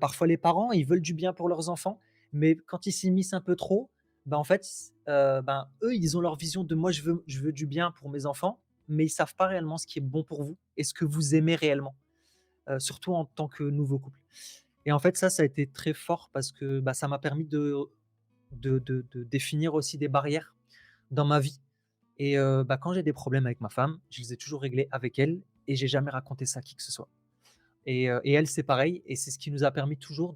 Parfois les parents, ils veulent du bien pour leurs enfants, mais quand ils s'immiscent un peu trop, ben, en fait, ben, eux, ils ont leur vision de: «Moi, je veux du bien pour mes enfants», mais ils savent pas réellement ce qui est bon pour vous et ce que vous aimez réellement, surtout en tant que nouveau couple. Et en fait, ça a été très fort parce que, bah, ça m'a permis de définir aussi des barrières dans ma vie, et bah, quand j'ai des problèmes avec ma femme, je les ai toujours réglés avec elle et j'ai jamais raconté ça à qui que ce soit, et elle, c'est pareil, et c'est ce qui nous a permis toujours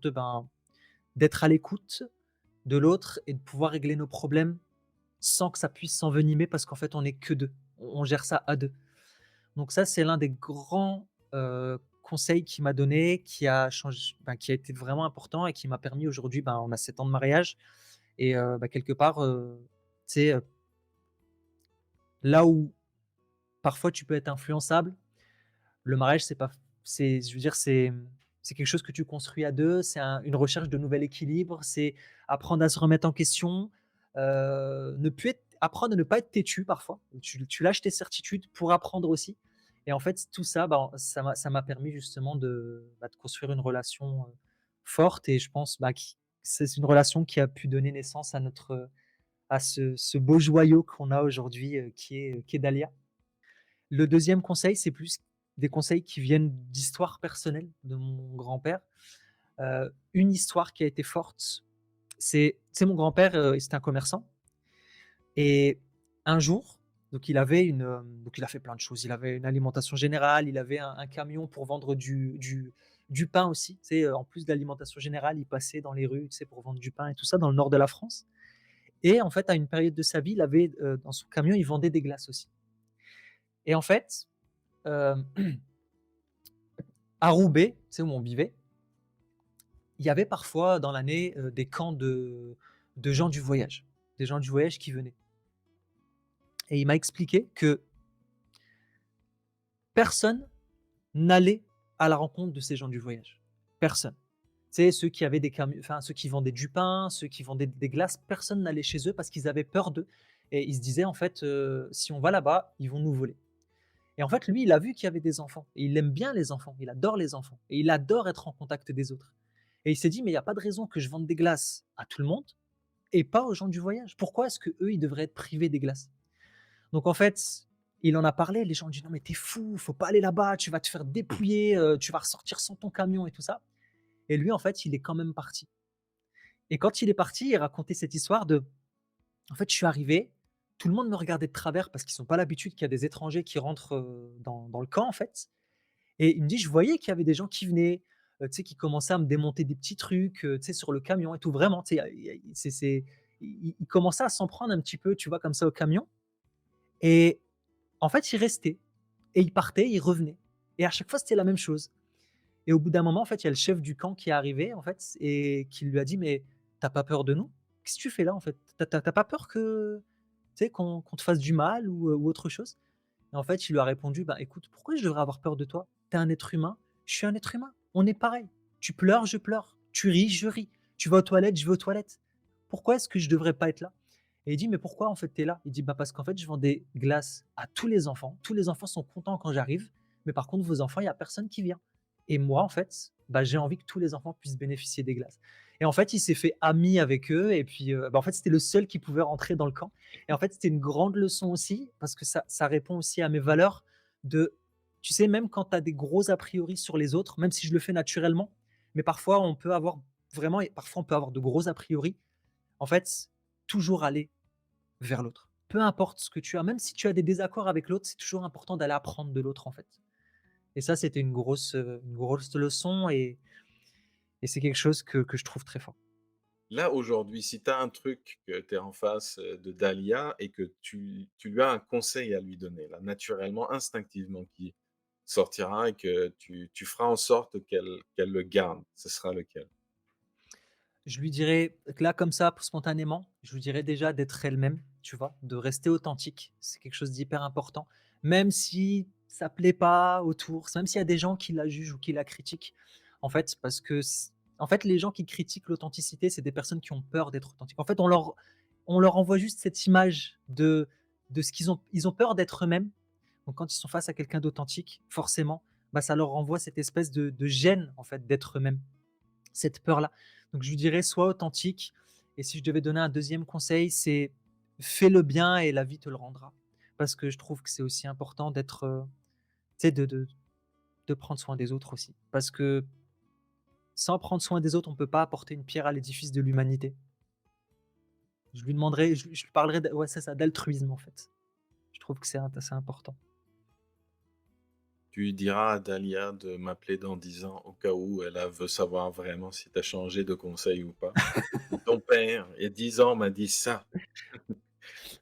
d'être à l'écoute de l'autre et de pouvoir régler nos problèmes sans que ça puisse s'envenimer parce qu'en fait, on est que 2. On gère ça à 2. Donc ça, c'est l'un des grands, conseils qu'il m'a donné, qui a été vraiment important et qui m'a permis aujourd'hui, ben, on a 7 ans de mariage, et bah, quelque part, tu sais, là où parfois tu peux être influençable, le mariage, c'est pas je veux dire, c'est C'est quelque chose que tu construis à 2, c'est une recherche de nouvel équilibre, c'est apprendre à se remettre en question, ne plus être apprendre à ne pas être têtu parfois. Tu lâches tes certitudes pour apprendre aussi et en fait, tout ça, bah, ça m'a permis justement de construire une relation, forte et je pense, bah, qui c'est une relation qui a pu donner naissance à ce beau joyau qu'on a aujourd'hui, qui est Dahlia. Le deuxième conseil, c'est plus des conseils qui viennent d'histoires personnelles de mon grand-père. Une histoire qui a été forte, c'est mon grand-père, c'était un commerçant et un jour, donc donc il a fait plein de choses. Il avait une alimentation générale, il avait un camion pour vendre du pain aussi. Tu sais, en plus de l'alimentation générale, il passait dans les rues, tu sais, pour vendre du pain et tout ça dans le nord de la France et en fait, à une période de sa vie, il avait, dans son camion, il vendait des glaces aussi et en fait, hem, à Roubaix, tu sais, où on vivait, il y avait parfois dans l'année, des camps de gens du voyage, des gens du voyage qui venaient et il m'a expliqué que personne n'allait à la rencontre de ces gens du voyage. Personne. Tu sais, ceux qui avaient ceux qui vendaient du pain, ceux qui vendaient des glaces, personne n'allait chez eux parce qu'ils avaient peur d'eux et ils se disaient en fait, «Si on va là-bas, ils vont nous voler» et en fait, lui, il a vu qu'il y avait des enfants et il aime bien les enfants, il adore les enfants et il adore être en contact des autres et il s'est dit: «Mais il y a pas de raison que je vende des glaces à tout le monde et pas aux gens du voyage. Pourquoi est-ce qu'eux, ils devraient être privés des glaces?» Donc en fait, il en a parlé, les gens ont dit: «Non mais t'es fou, faut pas aller là-bas, tu vas te faire dépouiller, tu vas ressortir sans ton camion et tout ça» et lui, en fait, il est quand même parti et quand il est parti, il racontait cette histoire de: «En fait, je suis arrivé, tout le monde me regardait de travers parce qu'ils ont pas l'habitude qu'il y a des étrangers qui rentrent, dans le camp, en fait» et il me dit: «Je voyais qu'il y avait des gens qui venaient, tu sais, qui commençaient à me démonter des petits trucs, tu sais, sur le camion et tout». Vraiment, tu sais, il commençait à s'en prendre un petit peu, tu vois, comme ça au camion et en fait, il restait et il partait, il revenait et à chaque fois, c'était la même chose et au bout d'un moment, en fait, il y a le chef du camp qui est arrivé, en fait et qui lui a dit: «Mais tu as pas peur de nous? Qu'est-ce que tu fais là, en fait? Tu as pas peur que, tu sais, qu'on te fasse du mal ou autre chose?» et en fait, il lui a répondu: «Bah, écoute, pourquoi je devrais avoir peur de toi? Tu es un être humain, je suis un être humain, on est pareil. Tu pleures, je pleure. Tu ris, je ris. Tu vas aux toilettes, je vais aux toilettes. Pourquoi est-ce que je devrais pas être là?» et il dit: «Mais pourquoi en fait tu es là?» Il dit: «Bah, parce qu'en fait, je vends des glaces à tous les enfants. Tous les enfants sont contents quand j'arrive, mais par contre vos enfants, il y a personne qui vient et moi, en fait, bah, j'ai envie que tous les enfants puissent bénéficier des glaces» et en fait, il s'est fait ami avec eux et puis, bah, en fait, c'était le seul qui pouvait rentrer dans le camp et en fait, c'était une grande leçon aussi parce que ça répond aussi à mes valeurs de tu sais, même quand tu as des gros a priori sur les autres, même si je le fais naturellement, mais parfois on peut avoir de gros a priori. En fait, toujours aller vers l'autre. Peu importe ce que tu as, même si tu as des désaccords avec l'autre, c'est toujours important d'aller apprendre de l'autre, en fait et ça, c'était une grosse leçon et c'est quelque chose que je trouve très fort. Là, aujourd'hui, si tu as un truc que tu es en face, de Dahlia et que tu lui as un conseil à lui donner, là, naturellement, instinctivement, qui sortira et que tu feras en sorte qu'elle le garde, ce sera lequel? Je lui dirais que là, comme ça, spontanément, je lui dirais déjà d'être elle-même, tu vois? De rester authentique. C'est quelque chose d'hyper important. Même si ça plaît pas autour, même s'il y a des gens qui la jugent ou qui la critiquent. En fait, parce que en fait, les gens qui critiquent l'authenticité, c'est des personnes qui ont peur d'être authentiques. En fait, on leur envoie juste cette image de ce ils ont peur d'être eux-mêmes. Donc quand ils sont face à quelqu'un d'authentique, forcément, bah, ça leur renvoie cette espèce de gêne, en fait, d'être eux-mêmes. Cette peur-là. Donc je lui dirais: «Sois authentique» et si je devais donner un deuxième conseil, c'est: «Fais le bien et la vie te le rendra». Parce que je trouve que c'est aussi important d'être, tu sais, de prendre soin des autres aussi. Parce que sans prendre soin des autres, on ne peut pas apporter une pierre à l'édifice de l'humanité. Je lui demanderais je lui parlerais ouais, c'est ça, d'altruisme, en fait. Je trouve que c'est important. Tu diras à Dahlia de m'appeler dans 10 ans au cas où elle veut savoir vraiment si tu as changé de conseil ou pas. «Ton père, il y a 10 ans, m'a dit ça».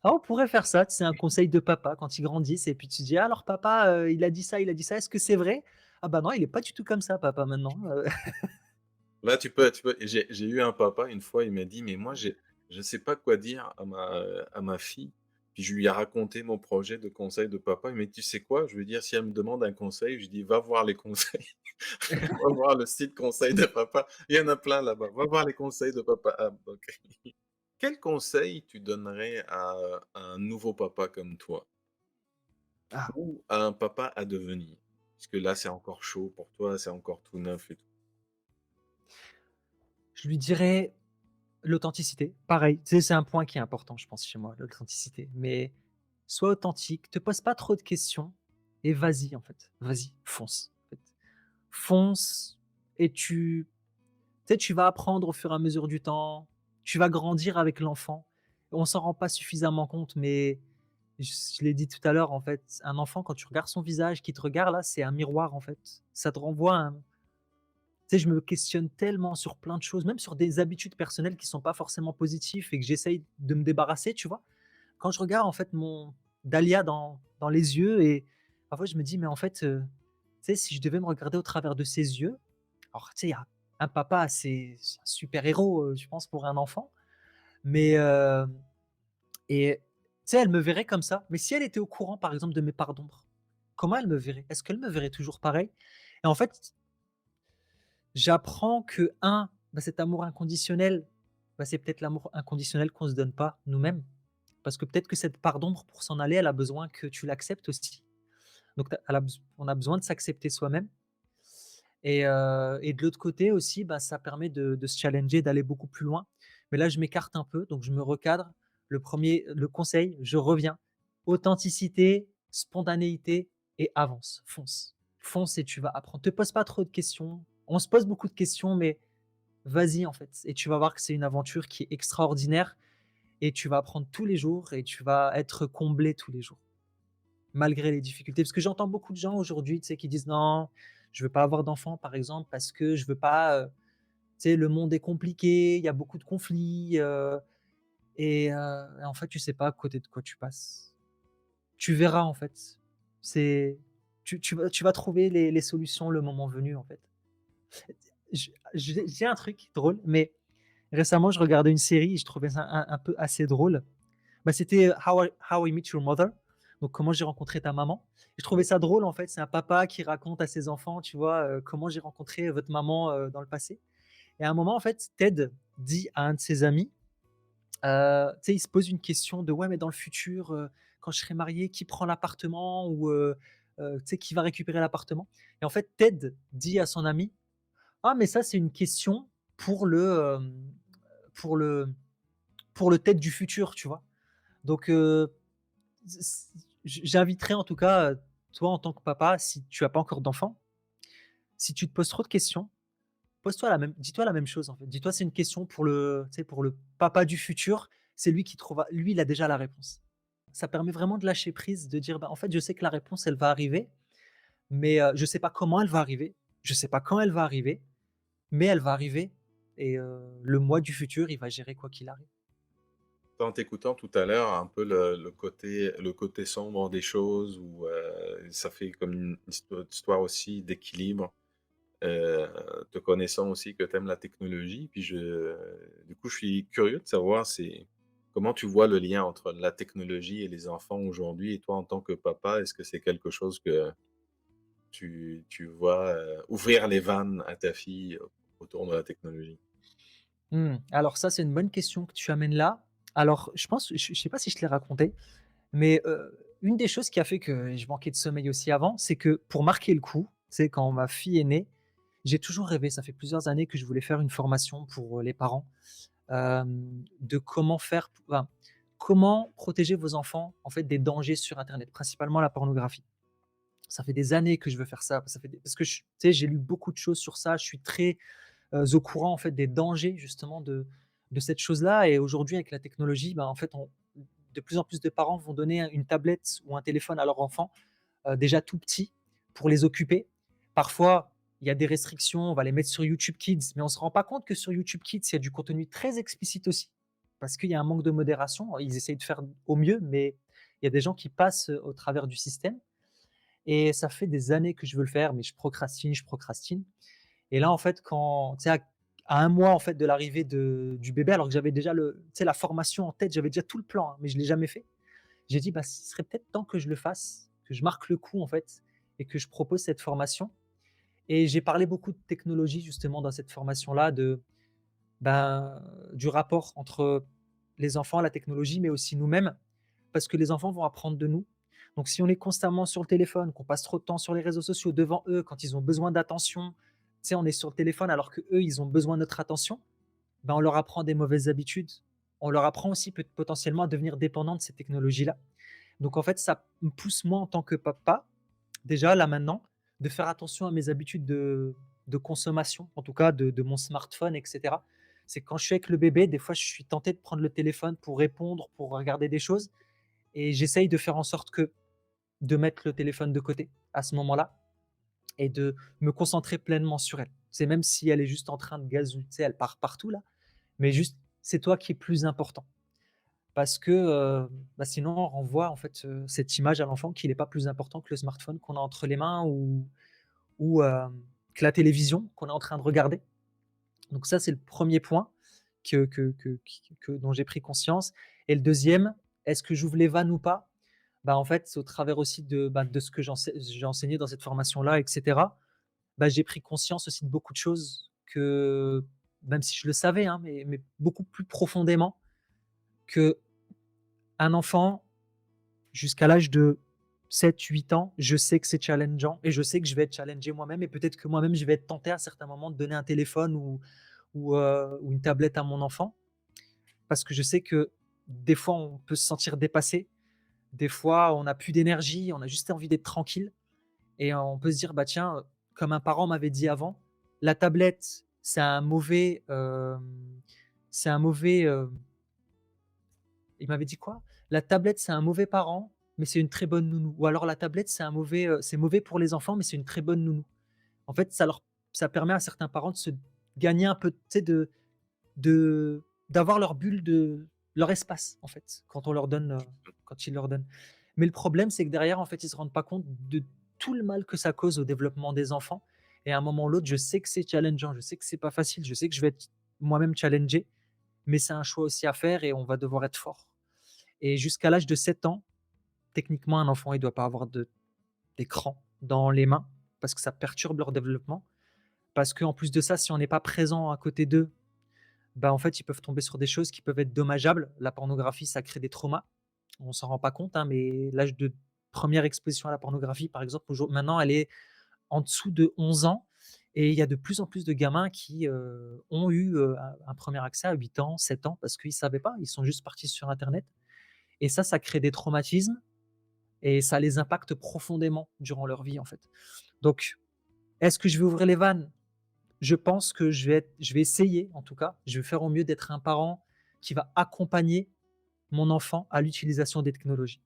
Ah, on pourrait faire ça, c'est un conseil de papa quand ils grandissent et puis tu dis: «Ah alors papa, il a dit ça, est-ce que c'est vrai?» «Ah bah non, il est pas du tout comme ça papa maintenant», Là, tu peux j'ai eu un papa une fois, il m'a dit: «Mais moi, je sais pas quoi dire à ma fille. Puis je lui ai raconté mon projet de conseil de papa. Il m'a dit: «Tu sais quoi?» Je lui ai dit: «Si elle me demande un conseil», je dis: «Va voir les conseils, va voir le site conseil de papa. Il y en a plein là-bas. Va voir les conseils de papa Ab». Donc quel conseil tu donnerais à un nouveau papa comme toi Ah, ou à un papa à devenir? Parce que là, c'est encore chaud pour toi, c'est encore tout neuf et tout. je lui dirais l'authenticité. Pareil, tu sais, c'est un point qui est important, je pense, chez moi, l'authenticité. Mais sois authentique, te pose pas trop de questions et vas-y, en fait. Vas-y, fonce. En fait. Fonce et tu sais, tu vas apprendre au fur et à mesure du temps, tu vas grandir avec l'enfant. On s'en rend pas suffisamment compte, mais je l'ai dit tout à l'heure, en fait, un enfant, quand tu regardes son visage, qui te regarde là, c'est un miroir, en fait. Ça te renvoie un tu sais, je me questionne tellement sur plein de choses, même sur des habitudes personnelles qui sont pas forcément positifs et que j'essaye de me débarrasser, tu vois? Quand je regarde, en fait, mon Dahlia dans les yeux et parfois je me dis: «Mais en fait, tu sais, si je devais me regarder au travers de ses yeux», alors, tu sais, un papa, c'est un super héros, je pense pour un enfant, mais et tu sais, elle me verrait comme ça. Mais si elle était au courant, par exemple, de mes parts d'ombre, comment elle me verrait? Est-ce qu'elle me verrait toujours pareil? Et en fait, j'apprends que bah, cet amour inconditionnel, bah, c'est peut-être l'amour inconditionnel qu'on se donne pas nous-mêmes. Parce que peut-être que cette part d'ombre, pour s'en aller, elle a besoin que tu l'acceptes aussi. Donc tu elle a beso on a besoin de s'accepter soi-même et de l'autre côté aussi, bah, ça permet de se challenger, d'aller beaucoup plus loin. Mais là, je m'écarte un peu, donc je me recadre. Le conseil, je reviens. Authenticité, spontanéité et avance, fonce. Fonce et tu vas apprendre. Te pose pas trop de questions. On se pose beaucoup de questions, mais vas-y en fait et tu vas voir que c'est une aventure qui est extraordinaire et tu vas apprendre tous les jours et tu vas être comblé tous les jours, malgré les difficultés. Parce que j'entends beaucoup de gens aujourd'hui, tu sais, qui disent: «Non, je veux pas avoir d'enfant», par exemple, parce que je veux pas, tu sais, le monde est compliqué, il y a beaucoup de conflits, et en fait, tu sais pas à côté de quoi tu passes. Tu verras en fait. C'est tu vas trouver les solutions le moment venu, en fait. J'ai un truc drôle, mais récemment, je regardais une série et je trouvais ça un peu assez drôle. Bah, c'était, How I Met Your Mother, donc Comment j'ai rencontré ta maman. Je trouvais ça drôle, en fait, c'est un papa qui raconte à ses enfants, tu vois, comment j'ai rencontré votre maman, dans le passé et à un moment, en fait, Ted dit à un de ses amis, tu sais, il se pose une question de: «Ouais, mais dans le futur, quand je serai marié, qui prend l'appartement?» ou, tu sais: «Qui va récupérer l'appartement?» et en fait, Ted dit à son ami: «Ah, mais ça, c'est une question pour pour le pour le Ted du futur», tu vois? Donc, j'inviterais en tout cas, toi en tant que papa, si tu as pas encore d'enfant, si tu te poses trop de questions, pose-toi la même dis-toi la même chose en fait. Dis-toi c'est une question pour le tu sais, pour le papa du futur, c'est lui qui trouvera lui il a déjà la réponse. Ça permet vraiment de lâcher prise, de dire: «Bah, en fait, je sais que la réponse elle va arriver, mais, je sais pas comment elle va arriver, je sais pas quand elle va arriver, mais elle va arriver et le moi du futur, il va gérer quoi qu'il arrive». En t'écoutant tout à l'heure, un peu le côté sombre des choses où, ça fait comme une histoire aussi d'équilibre, heu, te connaissant aussi que tu aimes la technologie, puis du coup, je suis curieux de savoir comment tu vois le lien entre la technologie et les enfants aujourd'hui? Et toi, en tant que papa, est-ce que c'est quelque chose que tu vois, ouvrir les vannes à ta fille autour de la technologie? Alors ça, c'est une bonne question que tu amènes là. Alors je pense je sais pas si je te l'ai raconté. Mais, une des choses qui a fait que je manquais de sommeil aussi avant, c'est que pour marquer le coup, c'est quand ma fille est née, j'ai toujours rêvé, ça fait plusieurs années que je voulais faire une formation pour, les parents, de comment faire enfin, comment protéger vos enfants, en fait, des dangers sur internet, principalement la pornographie. Ça fait des années que je veux faire ça, ça fait des parce que tu sais, j'ai lu beaucoup de choses sur ça, je suis très, au courant, en fait, des dangers justement de cette chose-là et aujourd'hui avec la technologie, ben, en fait, on de plus en plus de parents vont donner une tablette ou un téléphone à leur enfant, déjà tout petit pour les occuper. Parfois, il y a des restrictions, on va les mettre sur YouTube Kids, mais on ne se rend pas compte que sur YouTube Kids, il y a du contenu très explicite aussi, parce qu'il y a un manque de modération. Ils essayent de faire au mieux, mais il y a des gens qui passent, au travers du système et ça fait des années que je veux le faire, mais je procrastine et là, en fait, quand tu sais, à 1 mois, en fait, de l'arrivée du bébé, alors que j'avais déjà la formation en tête, j'avais déjà tout le plan, hein, mais je ne l'ai jamais fait. J'ai dit: «Bah, ce serait peut-être temps que je le fasse, que je marque le coup, en fait et que je propose cette formation». Et j'ai parlé beaucoup de technologie justement dans cette formation-là, ben, du rapport entre les enfants, la technologie, mais aussi nous-mêmes, parce que les enfants vont apprendre de nous. Donc si on est constamment sur le téléphone, qu'on passe trop de temps sur les réseaux sociaux devant eux quand ils ont besoin d'attention, tu sais, on est sur le téléphone alors qu'eux, ils ont besoin de notre attention, ben, on leur apprend des mauvaises habitudes. On leur apprend aussi potentiellement à devenir dépendants de ces technologies-là. Donc en fait, ça me pousse moi en tant que papa, déjà là maintenant, de faire attention à mes habitudes de consommation, en tout cas de mon smartphone et cetera. C'est quand je suis avec le bébé, des fois je suis tenté de prendre le téléphone pour répondre, pour regarder des choses et j'essaye de faire en sorte que de mettre le téléphone de côté à ce moment-là et de me concentrer pleinement sur elle. C'est même si elle est juste en train de gazouiller, tu sais, elle part partout là, mais juste c'est toi qui es plus important. Parce que, bah, sinon on renvoie en fait, cette image à l'enfant qu'il est pas plus important que le smartphone qu'on a entre les mains ou que la télévision qu'on est en train de regarder. Donc ça, c'est le premier point dont j'ai pris conscience et le deuxième, est-ce que j'ouvre les vannes ou pas? Bah, en fait, c'est au travers aussi de ce que j'ai enseigné dans cette formation-là et cetera. Bah, j'ai pris conscience aussi de beaucoup de choses que même si je le savais, hein, mais beaucoup plus profondément, qu'un enfant jusqu'à l'âge de 7, 8 ans, je sais que c'est challengeant et je sais que je vais être challengé moi-même et peut-être que moi-même je vais être tenté à certains moments de donner un téléphone ou une tablette à mon enfant. Parce que je sais que des fois on peut se sentir dépassé, des fois on n'a plus d'énergie, on a juste envie d'être tranquille et on peut se dire: «Bah tiens», comme un parent m'avait dit avant: «La tablette, c'est un mauvais, il m'avait dit quoi? La tablette, c'est un mauvais parent, mais c'est une très bonne nounou. Ou alors la tablette, c'est mauvais pour les enfants, mais c'est une très bonne nounou. En fait, ça permet à certains parents de se gagner un peu, tu sais, de d'avoir leur bulle leur espace, en fait, quand ils leur donnent. Mais le problème, c'est que derrière, en fait, ils se rendent pas compte de tout le mal que ça cause au développement des enfants et à un moment ou l'autre, je sais que c'est challengeant, je sais que c'est pas facile, je sais que je vais être moi-même challengé, mais c'est un choix aussi à faire et on va devoir être fort. Et jusqu'à l'âge de 7 ans, techniquement, un enfant, il doit pas avoir d'écran dans les mains parce que ça perturbe leur développement. Parce qu'en plus de ça, si on n'est pas présent à côté d'eux, bah, en fait, ils peuvent tomber sur des choses qui peuvent être dommageables. La pornographie, ça crée des traumas. On s'en rend pas compte, hein, mais l'âge de première exposition à la pornographie, par exemple, maintenant, elle est en dessous de 11 ans et il y a de plus en plus de gamins qui, ont eu, un 1 accès à 8 ans, 7 ans parce qu'ils savaient pas, ils sont juste partis sur internet et ça crée des traumatismes et ça les impacte profondément durant leur vie, en fait. Donc, est-ce que je vais ouvrir les vannes? Je pense que je vais essayer, en tout cas, je vais faire au mieux d'être un parent qui va accompagner mon enfant à l'utilisation des technologies.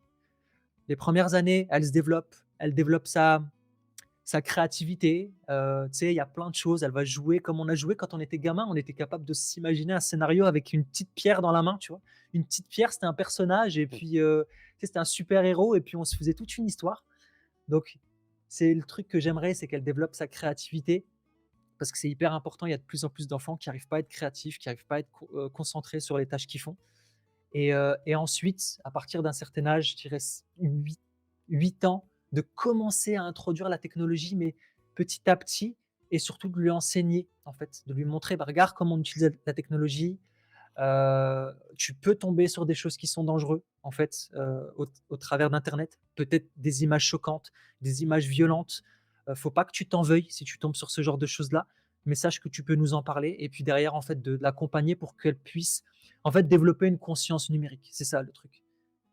Les premières années, elle développe sa créativité, tu sais, il y a plein de choses, elle va jouer comme on a joué quand on était gamin, on était capable de s'imaginer un scénario avec une petite pierre dans la main, tu vois? Une petite pierre, c'était un personnage et puis, tu sais, c'était un super héros et puis on se faisait toute une histoire. Donc c'est le truc que j'aimerais, c'est qu'elle développe sa créativité parce que c'est hyper important. Il y a de plus en plus d'enfants qui n'arrivent pas à être créatifs, qui n'arrivent pas à être concentrés sur les tâches qu'ils font. Et ensuite, à partir d'un certain âge, je dirais 8 ans, de commencer à introduire la technologie, mais petit à petit, et surtout de lui enseigner, en fait, de lui montrer, bah, regarde comment on utilise la technologie. Tu peux tomber sur des choses qui sont dangereuses, en fait, au travers d'internet. Peut-être des images choquantes, des images violentes. Faut pas que tu t'en veuilles si tu tombes sur ce genre de choses-là, mais sache que tu peux nous en parler et puis derrière, en fait, de l'accompagner pour qu'elle puisse, en fait, développer une conscience numérique. C'est ça le truc.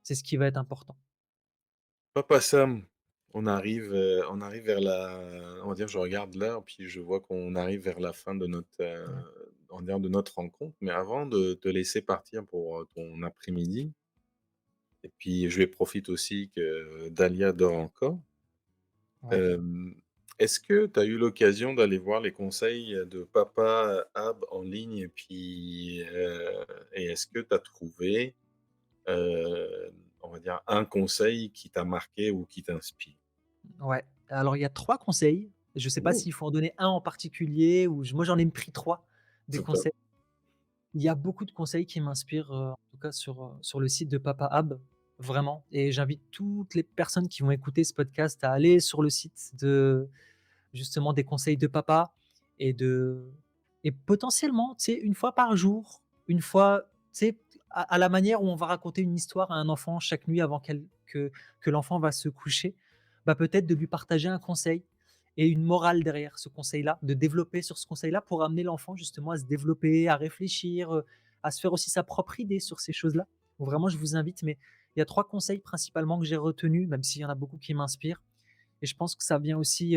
C'est ce qui va être important. Papa Sam, on arrive vers la on va dire, je regarde l'heure, puis je vois qu'on arrive vers la fin de Ouais, on va dire de notre rencontre. Mais avant de te laisser partir pour, ton après-midi et puis je vais profiter aussi que Dahlia dort encore. ouais. Hem, est-ce que tu as eu l'occasion d'aller voir les conseils, de Papa Ab en ligne et est-ce que tu as trouvé, on va dire un conseil qui t'a marqué ou qui t'inspire? Ouais. Alors il y a 3 conseils. Je ne sais pas Oh! s'il faut en donner un en particulier ou moi j'en ai pris 3 des Super. conseils. Il y a beaucoup de conseils qui m'inspirent, en tout cas sur le site de Papa Ab. vraiment, et j'invite toutes les personnes qui vont écouter ce podcast à aller sur le site de justement des conseils de papa et de et potentiellement, tu sais, une fois par jour, une fois, tu sais, à la manière où on va raconter une histoire à un enfant chaque nuit avant que l'enfant va se coucher, bah, peut-être de lui partager un conseil et une morale derrière ce conseil-là, de développer sur ce conseil-là pour amener l'enfant justement à se développer, à réfléchir, à se faire aussi sa propre idée sur ces choses-là. Donc vraiment, je vous invite, mais il y a 3 conseils principalement que j'ai retenus, même s'il y en a beaucoup qui m'inspirent, et je pense que ça vient aussi,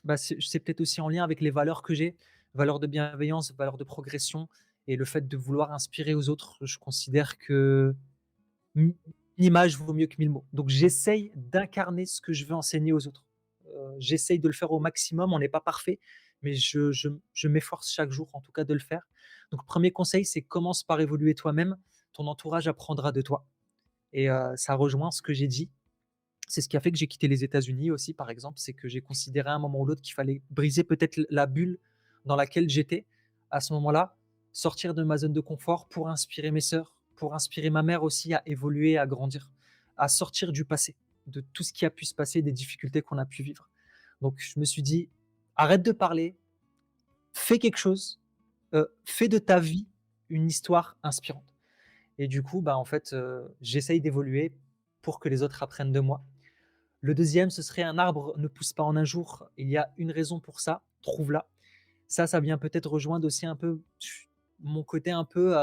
bah, c'est peut-être aussi en lien avec les valeurs que j'ai, valeurs de bienveillance, valeurs de progression et le fait de vouloir inspirer aux autres. Je considère que une image vaut mieux que 1000 mots. Donc j'essaye d'incarner ce que je veux enseigner aux autres. J'essaye de le faire au maximum, on n'est pas parfait, mais je m'efforce chaque jour en tout cas de le faire. Donc premier conseil, c'est commence par évoluer toi-même, ton entourage apprendra de toi, et ça rejoint ce que j'ai dit. C'est ce qui a fait que j'ai quitté les États-Unis aussi, par exemple, c'est que j'ai considéré à un moment ou l'autre qu'il fallait briser peut-être la bulle dans laquelle j'étais à ce moment-là, sortir de ma zone de confort pour inspirer mes sœurs, pour inspirer ma mère aussi à évoluer, à grandir, à sortir du passé, de tout ce qui a pu se passer, des difficultés qu'on a pu vivre. Donc je me suis dit: «Arrête de parler, fais quelque chose, fais de ta vie une histoire inspirante», et du coup, bah, en fait, j'essaye d'évoluer pour que les autres apprennent de moi. Le deuxième, ce serait: un arbre ne pousse pas en un jour. Il y a une raison pour ça, trouve-la. Ça vient peut-être rejoindre aussi un peu mon côté un peu,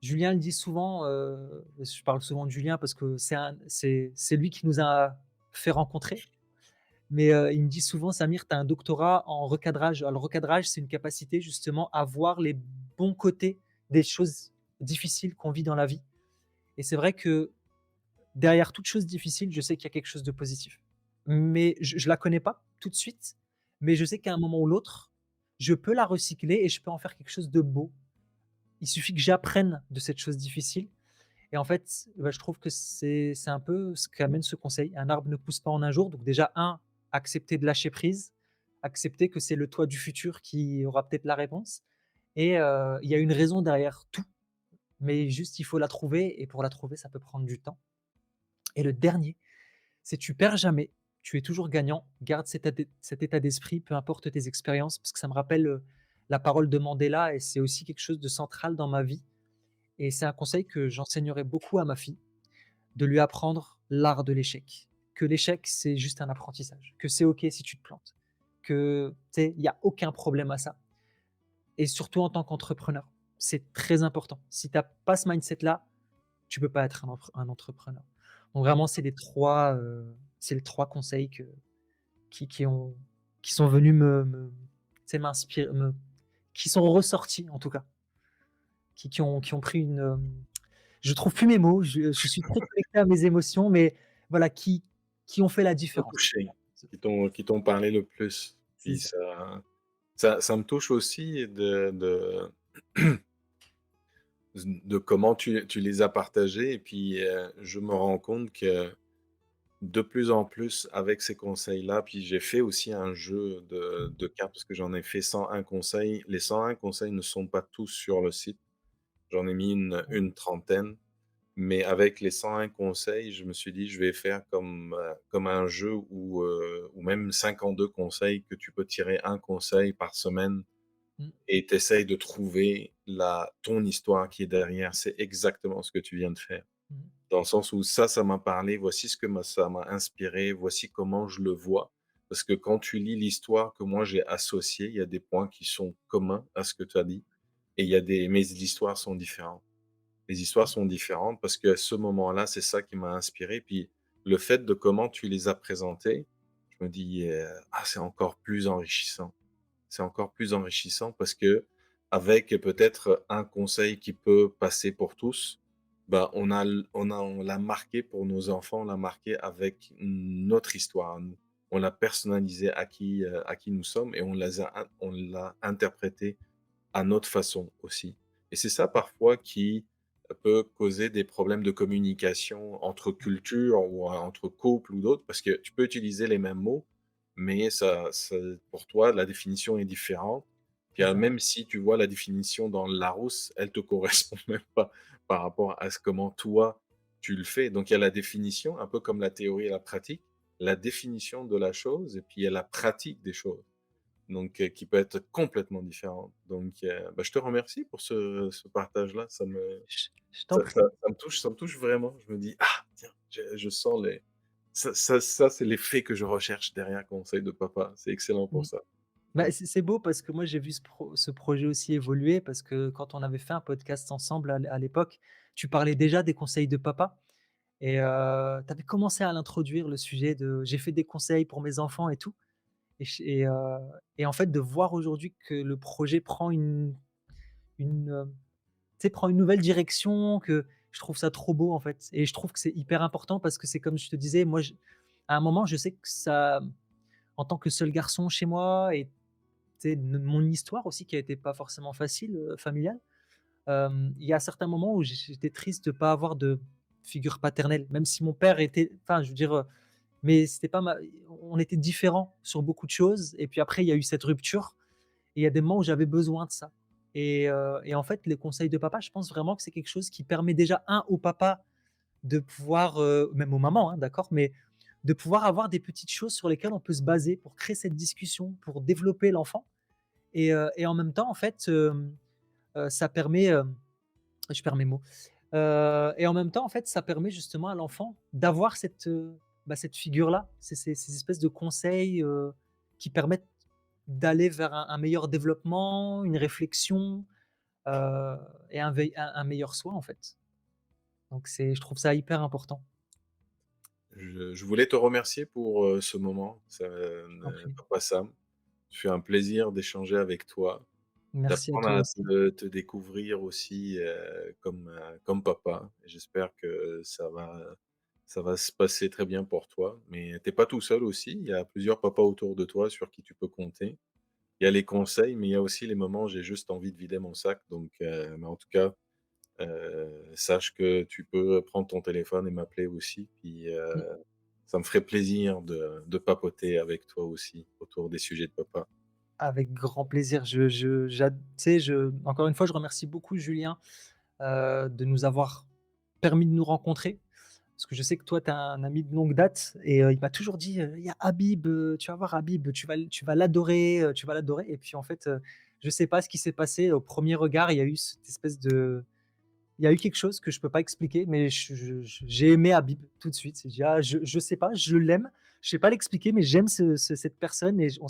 Julien le dit souvent, je parle souvent de Julien parce que c'est lui qui nous a fait rencontrer, mais il me dit souvent: «Samir, tu as un doctorat en recadrage». Alors le recadrage, c'est une capacité justement à voir les bons côtés des choses difficiles qu'on vit dans la vie, et c'est vrai que derrière toute chose difficile, je sais qu'il y a quelque chose de positif. Mais je la connais pas tout de suite, mais je sais qu'à un moment ou l'autre, je peux la recycler et je peux en faire quelque chose de beau. Il suffit que j'apprenne de cette chose difficile, et en fait, bah, je trouve que c'est un peu ce qu'amène ce conseil. Un arbre ne pousse pas en un jour, donc déjà accepter de lâcher prise, accepter que c'est le toi du futur qui aura peut-être la réponse, et il y a une raison derrière tout, mais juste il faut la trouver, et pour la trouver, ça peut prendre du temps. Et le dernier, c'est: tu perds jamais, tu es toujours gagnant. Garde cet état d'esprit, peu importe tes expériences, parce que ça me rappelle, la parole de Mandela, et c'est aussi quelque chose de central dans ma vie, et c'est un conseil que j'enseignerai beaucoup à ma fille, de lui apprendre l'art de l'échec. Que l'échec, c'est juste un apprentissage, que c'est OK si tu te plantes, que, tu sais, il y a aucun problème à ça, et surtout en tant qu'entrepreneur, c'est très important. Si tu as pas ce mindset-là, tu peux pas être un entrepreneur. Donc vraiment, c'est les 3 conseils qui ont qui sont venus tu sais, m'inspirer, qui sont ressortis en tout cas, qui ont pris une, je trouve plus mes mots, je suis très connecté à mes émotions, mais voilà, qui ont fait la T'ont différence. touché, qui t'ont parlé le plus. C'est Puis ça. ça me touche aussi de comment tu les as partagés et puis, je me rends compte que de plus en plus avec ces conseils-là, puis j'ai fait aussi un jeu de cartes parce que j'en ai fait 101 conseils. Les 101 conseils ne sont pas tous sur le site. J'en ai mis une trentaine, mais avec les 101 conseils, je me suis dit: «Je vais faire comme un jeu ou même 52 conseils que tu peux tirer un conseil par semaine Mmh, et tu essayes de trouver ton histoire qui est derrière». C'est exactement ce que tu viens de faire. mmh, Dans le sens où ça m'a parlé, voici ce que ça m'a inspiré, voici comment je le vois. Parce que quand tu lis l'histoire que moi j'ai associée, il y a des points qui sont communs à ce que tu as dit et il y a des mais les histoires sont différentes. Les histoires sont différentes parce qu'à ce moment-là, c'est ça qui m'a inspiré. Puis le fait de comment tu les as présentées, je me dis, «Ah, c'est encore plus enrichissant». C'est encore plus enrichissant parce que avec peut-être un conseil qui peut passer pour tous, bah, on l'a marqué pour nos enfants, on l'a marqué avec notre histoire à nous. On l'a personnalisé à qui nous sommes et on l'a interprété à notre façon aussi. Et c'est ça parfois qui peut causer des problèmes de communication entre cultures ou entre couples ou d'autres, parce que tu peux utiliser les mêmes mots, mais pour toi, la définition est différente. Puis, c'est ça. même si tu vois la définition dans le Larousse, elle te correspond même pas par rapport à comment toi, tu le fais. Donc il y a la définition, un peu comme la théorie et la pratique, la définition de la chose et puis il y a la pratique des choses, donc qui peut être complètement différente. Donc bah, je te remercie pour ce partage-là, Je t'en prie. ça me touche vraiment. Je me dis: «Ah tiens, je sens les ça c'est l'effet que je recherche derrière conseil de papa». C'est excellent pour Mmh. ça. Bah, c'est beau parce que moi j'ai vu ce projet aussi évoluer parce que quand on avait fait un podcast ensemble à l'époque, tu parlais déjà des conseils de papa et tu avais commencé à l'introduire le sujet de: «J'ai fait des conseils pour mes enfants» et tout et en fait de voir aujourd'hui que le projet prend une, tu sais, prend une nouvelle direction, que je trouve ça trop beau en fait et je trouve que c'est hyper important parce que c'est comme je te disais, moi à un moment je sais que ça en tant que seul garçon chez moi et tu sais, mon histoire aussi qui a été pas forcément facile, familiale. Il y a certains moments où j'étais triste de pas avoir de figure paternelle, même si mon père était enfin, je veux dire, mais c'était pas ma on était différents sur beaucoup de choses et puis après il y a eu cette rupture et il y a des moments où j'avais besoin de ça et en fait, les conseils de papa, je pense vraiment que c'est quelque chose qui permet déjà, au papa de pouvoir, même aux mamans, hein, d'accord? Mais de pouvoir avoir des petites choses sur lesquelles on peut se baser pour créer cette discussion, pour développer l'enfant et en même temps, en fait, ça permet, je perds mes mots, et en même temps, en fait, ça permet justement à l'enfant d'avoir cette, bah, cette figure-là, ces espèces de conseils, qui permettent d'aller vers un meilleur développement, une réflexion, heu et un meilleur soi, en fait. Donc je trouve ça hyper important. Je voulais te remercier pour, ce moment, Je t'en prie. papa Sam. Ça fait un plaisir d'échanger avec toi, Merci à d'apprendre toi à aussi. te découvrir aussi, comme papa. J'espère que ça va se passer très bien pour toi, mais tu es pas tout seul aussi. Il y a plusieurs papas autour de toi sur qui tu peux compter. Il y a les conseils, mais il y a aussi les moments où j'ai juste envie de vider mon sac, donc mais en tout cas, sache que tu peux prendre ton téléphone et m'appeler aussi, puis, Mmh. ça me ferait plaisir de papoter avec toi aussi autour des sujets de papa. Avec grand plaisir. Je j'ad tu sais, encore une fois, je remercie beaucoup Julien, de nous avoir permis de nous rencontrer. Parce que je sais que toi, tu es un ami de longue date et il m'a toujours dit, «Il y a Habib, tu vas voir Habib, tu vas l'adorer, tu vas l'adorer» et puis en fait, je sais pas ce qui s'est passé. Au premier regard, il y a eu cette espèce de il y a eu quelque chose que je peux pas expliquer, mais j'ai aimé Habib tout de suite. J'ai dit: «Ah, je sais pas, je l'aime, je sais pas l'expliquer, mais j'aime cette personne» et je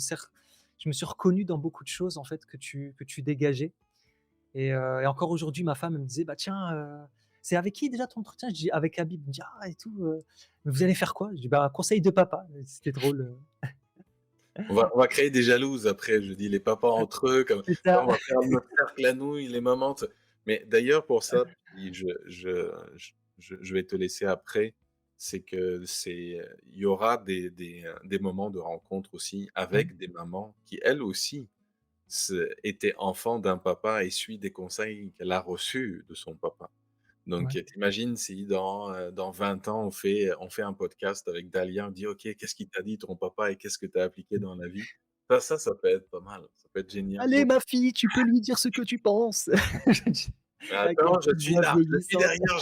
me suis reconnu dans beaucoup de choses en fait que tu dégageais et encore aujourd'hui, ma femme elle me disait: «Bah tiens, c'est avec qui déjà ton entretien?» Je dis: «Avec Habib». Elle me dit: «Ah et tout, mais vous allez faire quoi?» Je dis: «Bah, conseil de papa». C'était drôle, On va créer des jalouses après, je dis les papas entre eux, comme c'est ça ça. on va faire notre cercle à nous, les mamans te mais d'ailleurs pour ça, puis je vais te laisser après, c'est que il y aura des moments de rencontre aussi Mmh, avec des mamans qui elles aussi était enfant d'un papa et suit des conseils qu'elle a reçus de son papa. Donc, ouais. tu si dans 20 ans, on fait un podcast avec Dalia, on dit: «OK, qu'est-ce qu'il t'a dit ton papa et qu'est-ce que tu as appliqué dans la vie?» Ça peut être pas mal, ça peut être génial. «Allez Donc ma fille, tu peux lui dire ce que tu penses». Je dis avec ma attends, petite voix je suis vieillissante. derrière,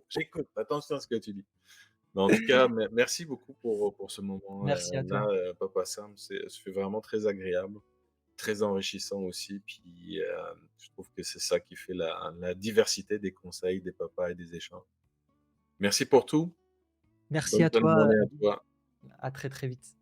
j'écoute, attention à ce que tu dis. Mais en tout cas, merci beaucoup pour ce moment, Merci à là, toi. papa Sam, ce fut vraiment très agréable. Très enrichissant aussi, puis, je trouve que c'est ça qui fait la diversité des conseils des papas et des échanges. Merci pour tout. Merci Bonne à fin de toi, journée à Habib. toi. À très, très vite.